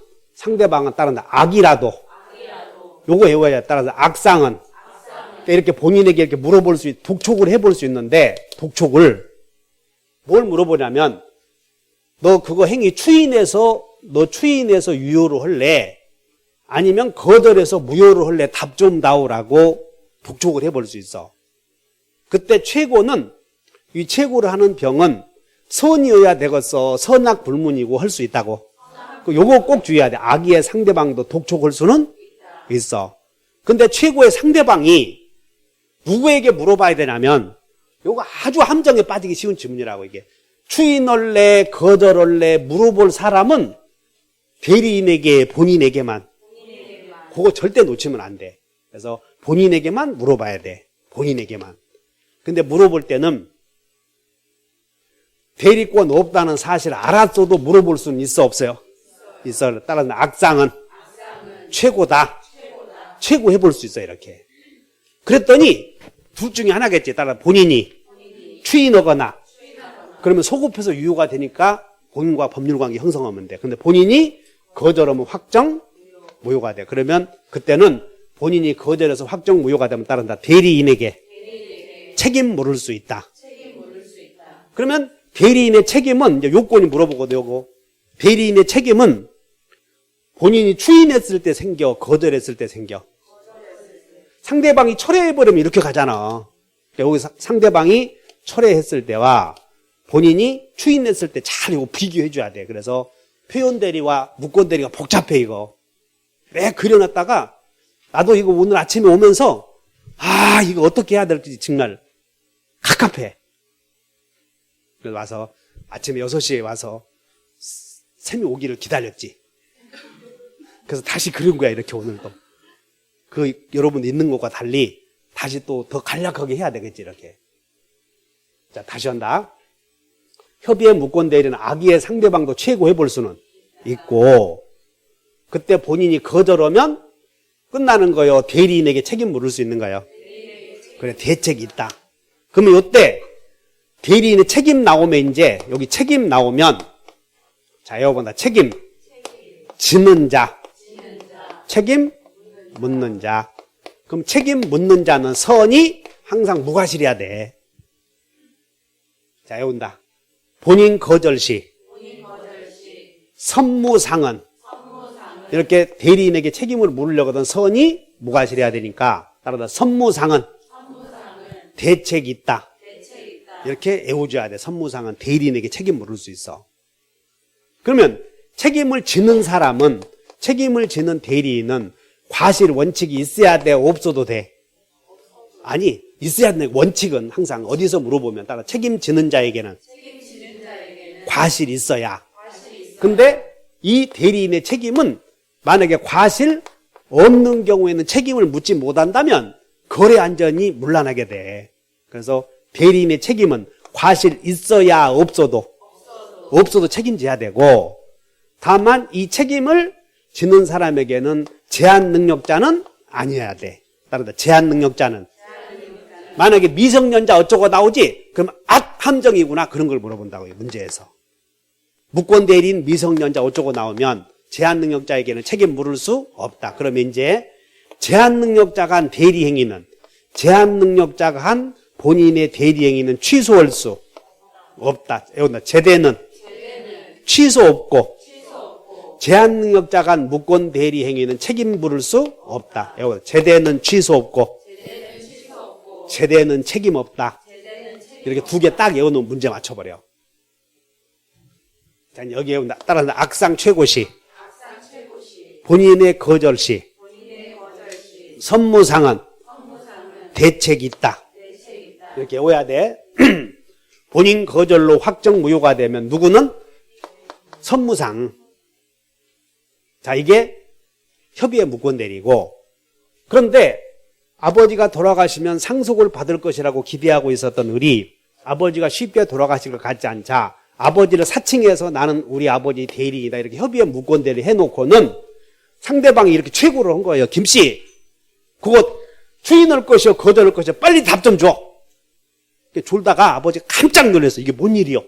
S1: 따른다. 악이라도. 요거 외워야 돼. 따라서 악상은. 그러니까 이렇게 본인에게 이렇게 물어볼 수 독촉을 해볼 수 있는데 독촉을 뭘 물어보냐면 너 그거 행위 추인해서 유효로 할래? 아니면 거절해서 무효를 할래 답 좀 다오라고 독촉을 해볼 수 있어. 그때 최고는 이 최고를 하는 병은 선이어야 되겠어. 선악 불문이고 할 수 있다고. 요거 꼭 주의해야 돼. 악의의 상대방도 독촉할 수는 있어. 근데 최고의 상대방이 누구에게 물어봐야 되냐면 요거 아주 함정에 빠지기 쉬운 질문이라고 이게. 추인할래 거절할래 물어볼 사람은 대리인에게 본인에게만. 그거 절대 놓치면 안 돼. 그래서 본인에게만 물어봐야 돼. 본인에게만. 근데 물어볼 때는 대리권 없다는 사실을 알았어도 물어볼 수는 있어 없어요? 있어. 따라서 악상은 최고다. 최고 해볼 수 있어 이렇게. 그랬더니 둘 중에 하나겠지. 따라 본인이 추인하거나 그러면 소급해서 유효가 되니까 본인과 법률관계 형성하면 돼. 근데 본인이 거절하면 확정 무효가 돼. 그러면 그때는 본인이 거절해서 확정 무효가 되면 따른다. 대리인에게 책임 물을 수 있다. 그러면 대리인의 책임은 이제 요건이 물어보거든. 요거 대리인의 책임은 본인이 추인했을 때 생겨, 거절했을 때 생겨. 상대방이 철회해버리면 이렇게 가잖아. 여기서 상대방이 철회했을 때와 본인이 추인했을 때 잘 이거 비교해줘야 돼. 그래서 표현 대리와 무권 대리가 복잡해 이거. 왜 그려놨다가 나도 이거 오늘 아침에 오면서 이거 어떻게 해야 될지 정말 갑갑해. 그래서 와서 아침에 6시에 와서 쌤이 오기를 기다렸지. 그래서 다시 그린 거야 이렇게 오늘도. 여러분 있는 것과 달리 다시 또 더 간략하게 해야 되겠지 이렇게. 자 다시 한다. 협의의 무권 대리는 악의의 상대방도 최고 해볼 수는 있고 그때 본인이 거절하면 끝나는 거요. 대리인에게 책임 물을 수 있는 거예요. 그래 대책이 있다. 그러면 이때 대리인의 책임 나오면 이제 여기 책임 나오면 자 여러분 책임 지는 자 책임 묻는 자. 그럼 책임 묻는 자는 선이 항상 무과실해야 돼. 자 여온다. 본인 거절 시 선무상은 이렇게 대리인에게 책임을 물으려거든 선이 무과실해야 되니까 따라서 선무상은 대책이 있다. 이렇게 애워줘야 돼. 선무상은 대리인에게 책임 물을 수 있어. 그러면 책임을 지는 사람은 책임을 지는 대리인은 과실 원칙이 있어야 돼? 없어도 돼? 아니 있어야 돼. 원칙은 항상 어디서 물어보면 따라 책임지는 자에게는 과실이 있어야. 근데 이 대리인의 책임은 만약에 과실 없는 경우에는 책임을 묻지 못한다면 거래 안전이 문란하게 돼. 그래서 대리인의 책임은 과실 있어야 없어도 책임져야 되고 다만 이 책임을 지는 사람에게는 제한 능력자는 아니어야 돼. 따라서 제한 능력자는 만약에 미성년자 어쩌고 나오지? 그럼 함정이구나. 그런 걸 물어본다고요. 문제에서. 무권 대리인 미성년자 어쩌고 나오면 제한 능력자에게는 책임 물을 수 없다. 그러면 이제 제한 능력자가 한 대리 행위는 제한 능력자가 한 본인의 대리 행위는 취소할 수 없다. 제대는 취소 없고 제한 능력자가 한 무권 대리 행위는 책임 물을 수 없다. 제대는 취소 없고 제대는 책임 없다. 이렇게 두 개 딱 외워놓으면 문제 맞춰버려. 자, 여기에 따라서 악상 최고시 본인의 거절시 선무상은 대책이 있다. 이렇게 외워야 돼. 본인 거절로 확정 무효가 되면 누구는? 선무상. 자, 이게 협의의 무권 대리고 그런데 아버지가 돌아가시면 상속을 받을 것이라고 기대하고 있었던 을이 아버지가 쉽게 돌아가실 것 같지 않자 아버지를 사칭해서 나는 우리 아버지 대리이다 이렇게 협의의 무권 대리 해놓고는 상대방이 이렇게 최고를 한 거예요. 김씨 그거 추인할 것이요 거절할 것이요 빨리 답 좀 줘. 졸다가 아버지가 깜짝 놀랐어. 이게 뭔 일이요?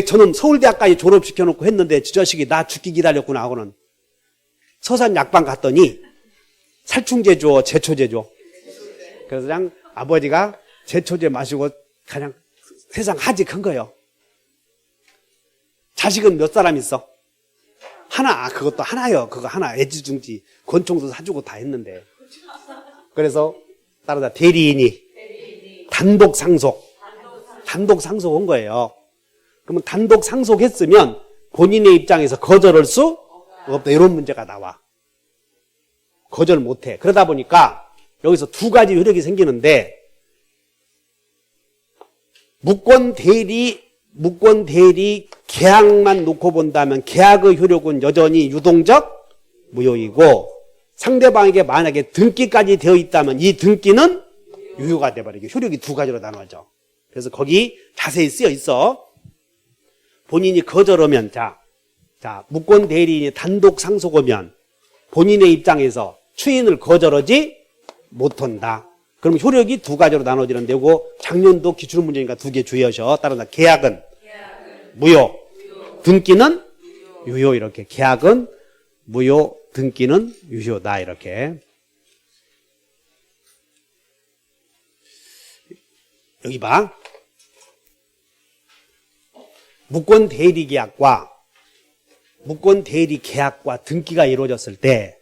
S1: 저는 서울대학까지 졸업시켜놓고 했는데 저 자식이 나 죽기 기다렸구나 하고는 서산 약방 갔더니 살충제 줘, 제초제 줘. 그래서 그냥 아버지가 제초제 마시고 그냥 세상 하직한 거예요. 자식은 몇 사람 있어? 하나, 그것도 하나요. 그거 하나, 애지중지. 권총도 사주고 다 했는데. 그래서, 따라다 대리인이 단독 상속 온 거예요. 그러면 단독 상속했으면 본인의 입장에서 거절할 수 없다. 이런 문제가 나와. 거절 못 해. 그러다 보니까 여기서 두 가지 효력이 생기는데, 무권 대리 계약만 놓고 본다면 계약의 효력은 여전히 유동적 무효이고, 상대방에게 만약에 등기까지 되어 있다면 이 등기는 유효가 돼버리고 효력이 두 가지로 나눠져. 그래서 거기 자세히 쓰여 있어. 본인이 거절하면 자 무권 대리인이 단독 상속하면 본인의 입장에서 추인을 거절하지 못한다. 그럼 효력이 두 가지로 나눠지는 데고, 작년도 기출문제니까 두 개 주의하셔. 따라서 계약은 무효, 등기는 유효. 이렇게 계약은 무효, 등기는 유효다. 이렇게. 여기 봐. 무권 대리 계약과 등기가 이루어졌을 때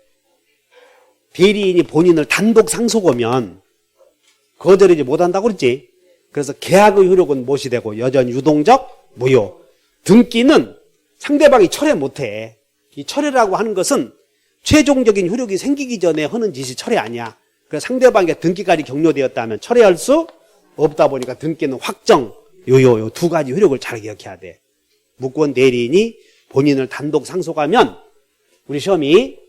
S1: 대리인이 본인을 단독 상속하면 거절하지 못한다고 그랬지. 그래서 계약의 효력은 무엇이 되고 여전히 유동적 무효. 등기는 상대방이 철회 못해. 이 철회라고 하는 것은 최종적인 효력이 생기기 전에 하는 짓이 철회 아니야. 그래서 상대방에게 등기까지 격려되었다면 철회할 수 없다 보니까 등기는 확정, 유효, 요 두 가지 효력을 잘 기억해야 돼. 무권 대리인이 본인을 단독 상속하면 우리 시험이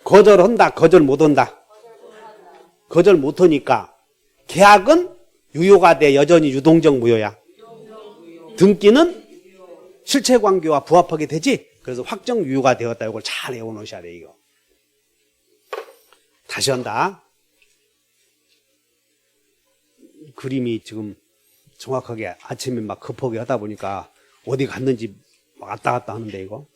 S1: 거절한다, 거절 못한다. 거절 못하니까 계약은 유효가 돼. 여전히 유동적 무효야. 등기는 실체관계와 부합하게 되지. 그래서 확정 유효가 되었다. 이걸 잘 외워놓으셔야 돼. 이거 다시 한다. 그림이 지금 정확하게 아침에 막 급하게 하다 보니까 어디 갔는지 막 왔다 갔다 하는데 이거.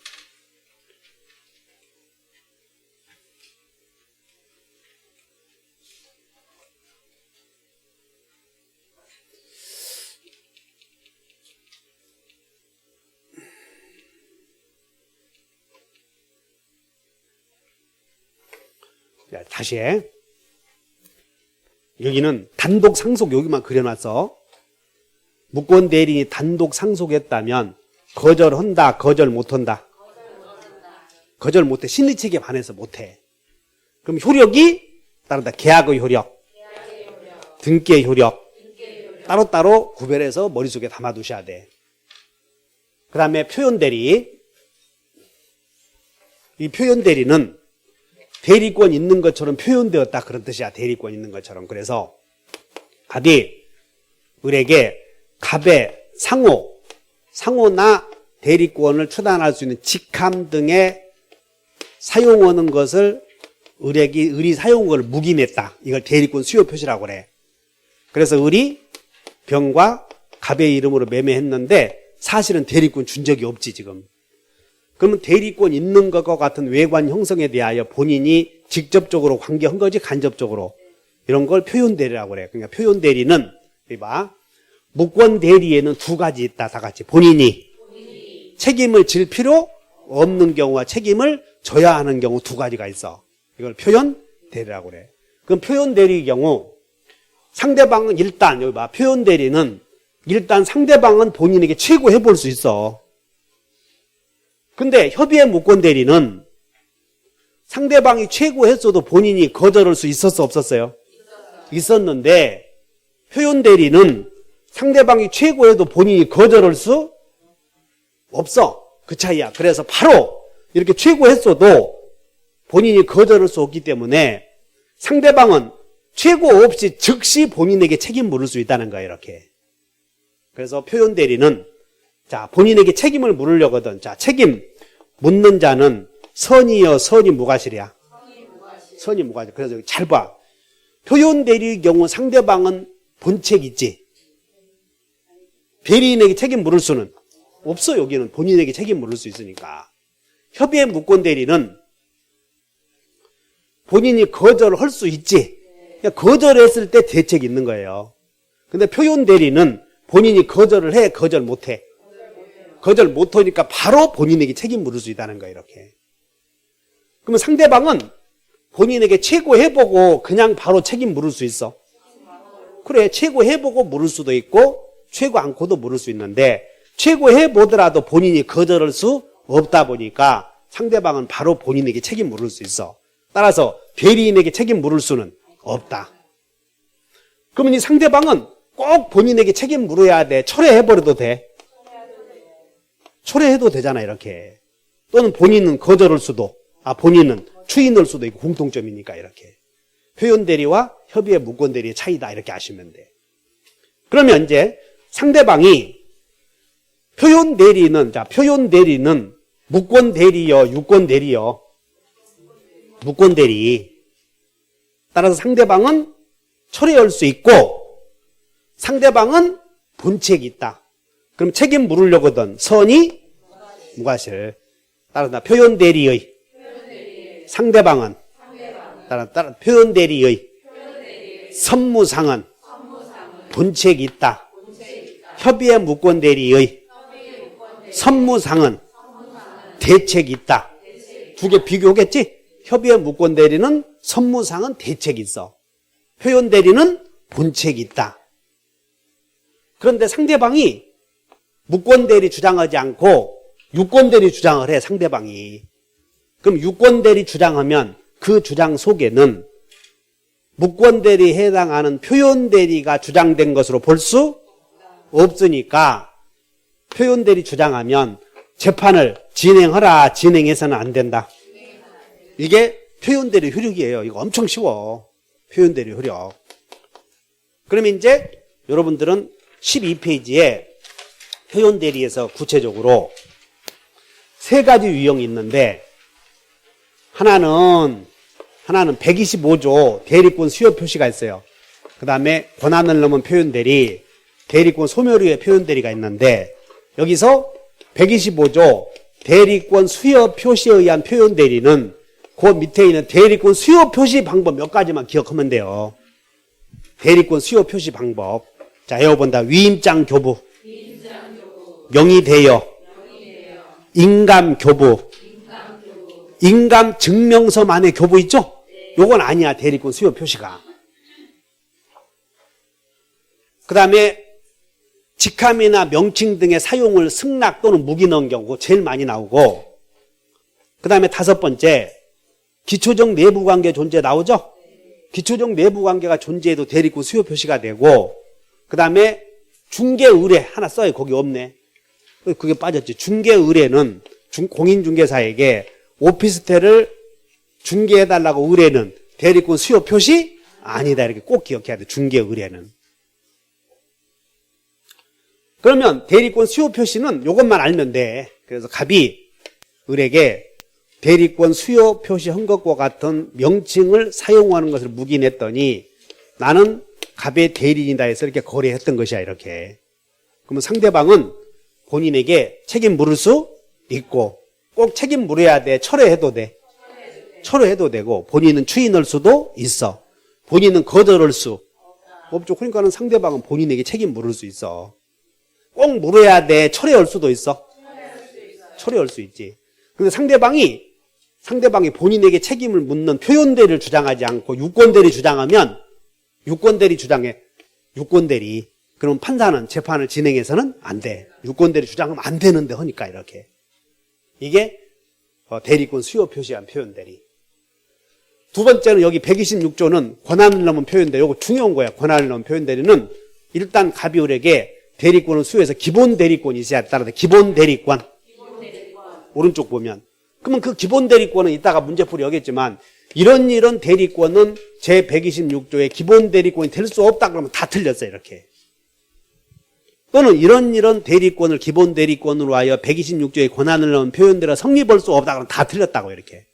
S1: 자, 다시 해. 여기는 단독 상속 여기만 그려놨어. 무권 대리인이 단독 상속했다면 거절한다, 거절 못한다. 거절 못해. 심리책에 반해서 못해. 그럼 효력이 따른다. 계약의 효력, 등기의 효력 따로따로 구별해서 머릿속에 담아두셔야 돼. 그 다음에 표현대리. 이 표현대리는 대리권 있는 것처럼 표현되었다. 그런 뜻이야. 대리권 있는 것처럼. 그래서 갑이 을에게 갑의 상호나 대리권을 처단할 수 있는 직함 등에 사용하는 것을 을이 사용한 걸 묵인했다. 이걸 대리권 수요 표시라고 그래. 그래서 을이 병과 갑의 이름으로 매매했는데 사실은 대리권 준 적이 없지 지금. 그러면 대리권 있는 것과 같은 외관 형성에 대하여 본인이 직접적으로 관계한 거지 간접적으로. 이런 걸 표현대리라고 그래. 그러니까 표현대리는 봐. 무권 대리에는 두 가지 있다. 다 같이. 본인이 책임을 질 필요 없는 경우와 책임을 져야 하는 경우 두 가지가 있어. 이걸 표현대리라고 그래. 그럼 표현대리의 경우 상대방은 일단 여기 봐. 표현대리는 일단 상대방은 본인에게 최고 해볼 수 있어. 근데 협의의 무권대리는 상대방이 최고했어도 본인이 거절할 수 있었어 없었어요? 있었는데 표현대리는 상대방이 최고해도 본인이 거절할 수 없어. 그 차이야. 그래서 바로 이렇게 최고했어도 본인이 거절할 수 없기 때문에 상대방은 최고 없이 즉시 본인에게 책임 물을 수 있다는 거야. 이렇게. 그래서 표현대리는 자 본인에게 책임을 물으려거든. 자 책임 묻는 자는 선이여 선이 무과실이야. 선이 무과실. 그래서 여기 잘 봐. 표현대리의 경우 상대방은 본책 있지. 대리인에게 책임 물을 수는 없어. 여기는 본인에게 책임 물을 수 있으니까. 협의의 무권대리는 본인이 거절할 수 있지. 그러니까 거절했을 때 대책이 있는 거예요. 근데 표현대리는 본인이 거절을 해, 거절 못해. 거절 못하니까 바로 본인에게 책임 물을 수 있다는 거예요. 이렇게. 그러면 상대방은 본인에게 최고해보고 그냥 바로 책임 물을 수 있어. 그래, 최고해보고 물을 수도 있고 최고 않고도 물을 수 있는데 최고해보더라도 본인이 거절할 수 없다 보니까 상대방은 바로 본인에게 책임 물을 수 있어. 따라서 대리인에게 책임 물을 수는 없다. 그러면 이 상대방은 꼭 본인에게 책임 물어야 돼? 철회해버려도 돼? 철회해도 되잖아, 이렇게. 또는 본인은 거절할 수도, 본인은 추인할 수도 있고 공통점이니까 이렇게. 표현 대리와 협의의 무권 대리의 차이다, 이렇게 아시면 돼. 그러면 이제 상대방이 표현 대리는, 표현 대리는 무권 대리요, 유권 대리요? 무권 대리. 따라서 상대방은 철회할 수 있고 상대방은 본책이 있다. 그럼 책임 물으려거든. 선이 무과실. 따라서 표현 대리의 상대방은 따라 표현 대리의 선무상은 본책이 있다. 협의의 무권 대리의 선무상은 대책이 있다. 두 개 비교하겠지? 협의의 무권 대리는 선무상은 대책이 있어. 표현 대리는 본책이 있다. 그런데 상대방이 무권 대리 주장하지 않고 유권 대리 주장을 해, 상대방이. 그럼 유권 대리 주장하면 그 주장 속에는 무권 대리에 해당하는 표현 대리가 주장된 것으로 볼 수 없으니까 표현 대리 주장하면 재판을 진행하라, 진행해서는 안 된다. 이게 표현 대리 효력이에요. 이거 엄청 쉬워. 표현 대리 효력. 그러면 이제 여러분들은 12페이지에 표현 대리에서 구체적으로 세 가지 유형이 있는데 하나는 125조 대리권 수요 표시가 있어요. 그 다음에 권한을 넘은 표현 대리, 대리권 소멸후의 표현 대리가 있는데 여기서 125조 대리권 수요 표시에 의한 표현 대리는 그 밑에 있는 대리권 수요 표시 방법 몇 가지만 기억하면 돼요. 대리권 수요 표시 방법. 자, 외워본다. 위임장 교부, 명의대여, 인감교부, 인감증명서만의 교부 있죠? 요건 아니야, 대리권 수요 표시가. 그 다음에 직함이나 명칭 등의 사용을 승낙 또는 무기 넣은 경우 제일 많이 나오고, 그 다음에 다섯 번째 기초적 내부관계 존재 나오죠? 기초적 내부관계가 존재해도 대리권 수요 표시가 되고, 그 다음에 중개의뢰 하나 써요. 거기 없네. 그게 빠졌지. 중개의뢰는 공인중개사에게 오피스텔을 중개해달라고 의뢰는 대리권 수요 표시 아니다. 이렇게 꼭 기억해야 돼. 중개의뢰는. 그러면 대리권 수요 표시는 이것만 알면 돼. 그래서 갑이 을에게 대리권 수요 표시한 것과 같은 명칭을 사용하는 것을 묵인했더니 나는 갑의 대리인이다 해서 이렇게 거래했던 것이야, 이렇게. 그러면 상대방은 본인에게 책임 물을 수 있고 꼭 책임 물어야 돼. 철회해도 돼. 철회해도 되고 본인은 추인할 수도 있어. 본인은 거절할 수 없죠. 그러니까는 상대방은 본인에게 책임 물을 수 있어. 꼭 물어야 돼. 철회할 수도 있어. 철회할 수 있지. 근데 상대방이 본인에게 책임을 묻는 표현대리를 주장하지 않고 유권대리 주장하면 유권대리 주장해. 유권대리. 그럼 판사는 재판을 진행해서는 안 돼. 유권대리 주장하면 안 되는데 하니까 이렇게. 이게 대리권 수요 표시한 표현대리. 두 번째는 여기 126조는 권한을 넘은 표현대리. 이거 중요한 거야. 권한을 넘은 표현대리는 일단 갑이을에게 대리권을 수요해서 기본 대리권이 있어야 따라서 기본 대리권. 오른쪽 보면. 그러면 그 기본 대리권은 이따가 문제풀이 하겠지만 이런 대리권은 제126조의 기본 대리권이 될 수 없다 그러면 다 틀렸어요. 이렇게. 또는 이런 대리권을 기본 대리권으로 하여 126조의 권한을 넣은 표현대로 성립할 수 없다 그러면 다 틀렸다고 이렇게.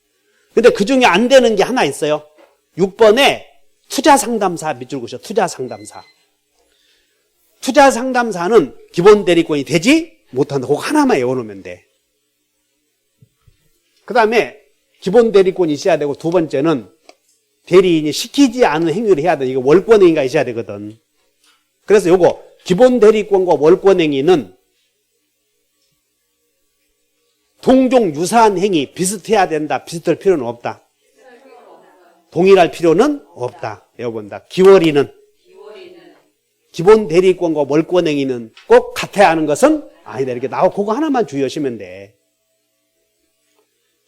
S1: 근데 그 중에 안 되는 게 하나 있어요. 6번에 투자상담사 밑줄 그으셔. 투자상담사. 투자상담사는 기본 대리권이 되지 못한다. 그거 하나만 외워놓으면 돼. 그 다음에 기본 대리권이 있어야 되고 두 번째는 대리인이 시키지 않은 행위를 해야 돼. 이거 월권행위가 있어야 되거든. 그래서 요거 기본 대리권과 월권행위는 동종 유사한 행위 비슷해야 된다. 비슷할 필요는 없다. 동일할 필요는 없다. 외워본다. 기월이는 기본 대리권과 월권 행위는 꼭 같아야 하는 것은 아니다. 이렇게 나와 그거 하나만 주의하시면 돼.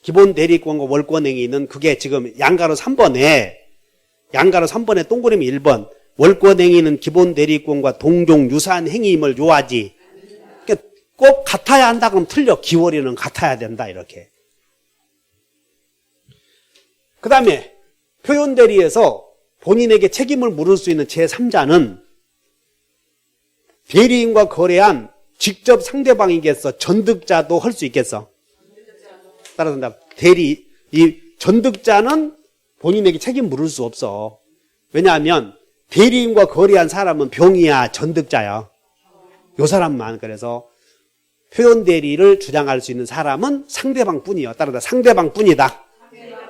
S1: 기본 대리권과 월권 행위는 그게 지금 양가로 3번에 동그라미 1번 월권 행위는 기본 대리권과 동종 유사한 행위임을 요하지. 그러니까 꼭 같아야 한다 그러면 틀려. 기월이는 같아야 된다 이렇게. 그 다음에 표현 대리에서 본인에게 책임을 물을 수 있는 제3자는 대리인과 거래한 직접 상대방이겠어? 전득자도 할 수 있겠어? 따라서 이 전득자는 본인에게 책임 물을 수 없어. 왜냐하면 대리인과 거래한 사람은 병이야, 전득자야. 요 사람만. 그래서 표현 대리를 주장할 수 있는 사람은 상대방뿐이야. 따라서 상대방뿐이다.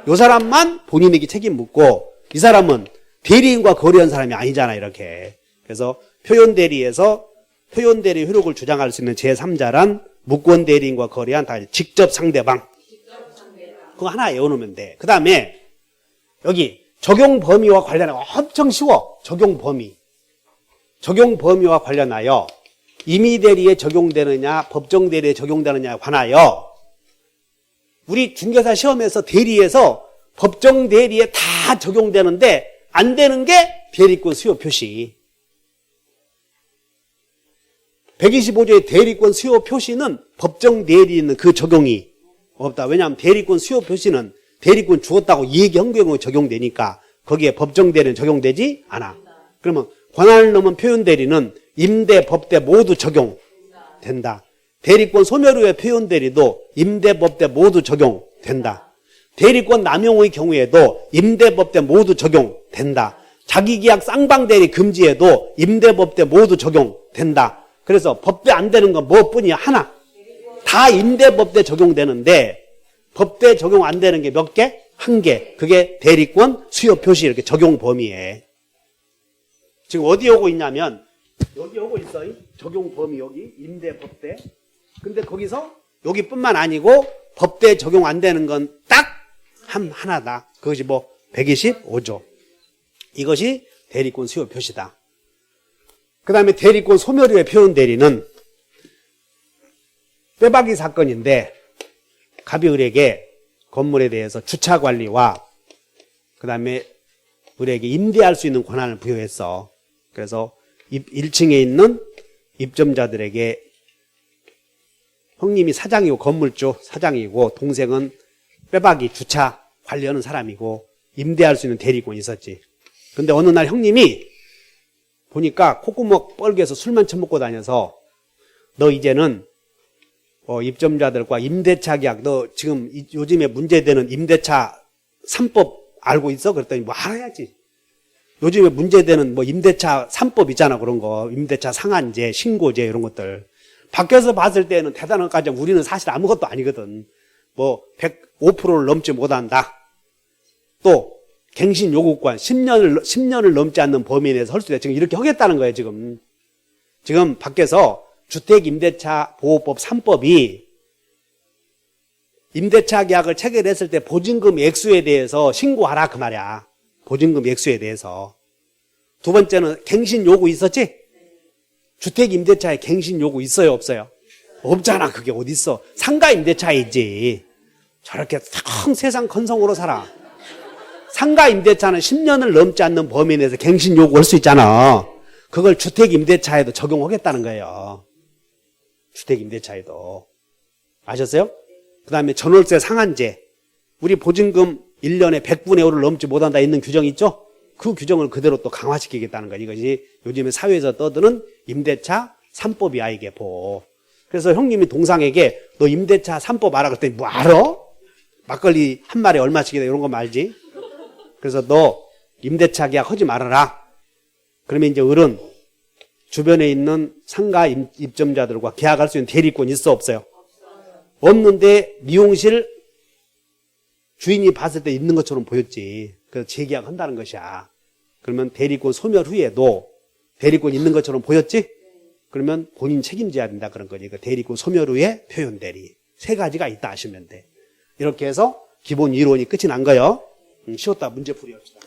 S1: 요 사람만 본인에게 책임 묻고 이 사람은 대리인과 거래한 사람이 아니잖아 이렇게. 그래서 표현 대리에서 표현 대리 효력을 주장할 수 있는 제3자란 무권 대리인과 거래한 다 직접 상대방. 그거 하나 외워놓으면 돼. 그 다음에 여기 적용 범위와 관련하여 엄청 쉬워. 적용 범위와 관련하여 임의 대리에 적용되느냐 법정 대리에 적용되느냐에 관하여 우리 중개사 시험에서 대리에서 법정 대리에 다 적용되는데 안 되는 게 대리권 수요 표시. 125조의 대리권 수요 표시는 법정 대리에 있는 그 적용이 없다. 왜냐하면 대리권 수요 표시는 대리권 주었다고 이해한 경우에 적용되니까 거기에 법정 대리는 적용되지 않아. 그러면 권한을 넘은 표현 대리는 임대, 법대 모두 적용된다. 대리권 소멸 후의 표현 대리도 임대, 법대 모두 적용된다. 대리권 남용의 경우에도 임대, 법대 모두 적용된다. 자기계약 쌍방 대리 금지에도 임대, 법대 모두 적용된다. 그래서 법대 안 되는 건 뭐뿐이야? 하나. 다 임대, 법대 적용되는데 법대 적용 안 되는 게 몇 개? 한 개. 그게 대리권 수요 표시 이렇게 적용 범위에. 지금 어디 오고 있냐면 여기 오고 있어. 적용 범위 여기 임대, 법대. 근데 거기서 여기뿐만 아니고 법대 적용 안 되는 건 딱 하나다. 그것이 125조. 이것이 대리권 수요 표시다. 그 다음에 대리권 소멸 후의 표현 대리는 빼박이 사건인데 갑이 을에게 건물에 대해서 주차 관리와 그 다음에 을에게 임대할 수 있는 권한을 부여했어. 그래서 1층에 있는 입점자들에게 형님이 사장이고 건물주 사장이고 동생은 빼박이 주차 관리하는 사람이고 임대할 수 있는 대리권이 있었지. 근데 어느 날 형님이 보니까 콧구멍 뻘개서 술만 처먹고 다녀서 너 이제는 입점자들과 임대차 계약 너 지금 요즘에 문제되는 임대차 3법 알고 있어? 그랬더니 알아야지. 요즘에 문제되는 임대차 3법 있잖아. 그런 거 임대차 상한제, 신고제 이런 것들 밖에서 봤을 때는 대단한 가정 우리는 사실 아무것도 아니거든. 105%를 넘지 못한다. 또 갱신 요구권 10년을 넘지 않는 범위 내에서 할 수 있다. 지금 이렇게 하겠다는 거예요. 지금 밖에서 주택임대차 보호법 3법이 임대차 계약을 체결했을 때 보증금 액수에 대해서 신고하라 그 말이야. 보증금 액수에 대해서. 두 번째는 갱신 요구 있었지? 주택임대차에 갱신 요구 있어요 없어요? 없잖아. 그게 어딨어. 상가임대차이지. 저렇게 세상 건성으로 살아. 상가임대차는 10년을 넘지 않는 범위 내에서 갱신 요구할 수 있잖아. 그걸 주택임대차에도 적용하겠다는 거예요. 주택임대차에도. 아셨어요? 그 다음에 전월세 상한제. 우리 보증금 1년에 100분의 5를 넘지 못한다 있는 규정 있죠? 그 규정을 그대로 또 강화시키겠다는 거예요. 이것이 요즘에 사회에서 떠드는 임대차 3법이야 이게 그래서 형님이 동상에게 너 임대차 3법 알아? 그랬더니 뭐 알아? 막걸리 한 마리에 얼마씩이다 이런 거 말지. 그래서 너 임대차 계약 하지 말아라. 그러면 이제 을은 주변에 있는 상가 입점자들과 계약할 수 있는 대리권 있어 없어요? 없는데 미용실 주인이 봤을 때 있는 것처럼 보였지. 그래서 재계약한다는 것이야. 그러면 대리권 소멸 후에도 대리권 있는 것처럼 보였지? 그러면 본인 책임져야 된다 그런 거지. 대리권 소멸 후에 표현 대리. 세 가지가 있다 하시면 돼. 이렇게 해서 기본 이론이 끝이 난 거예요. 쉬웠다 문제풀이 합시다.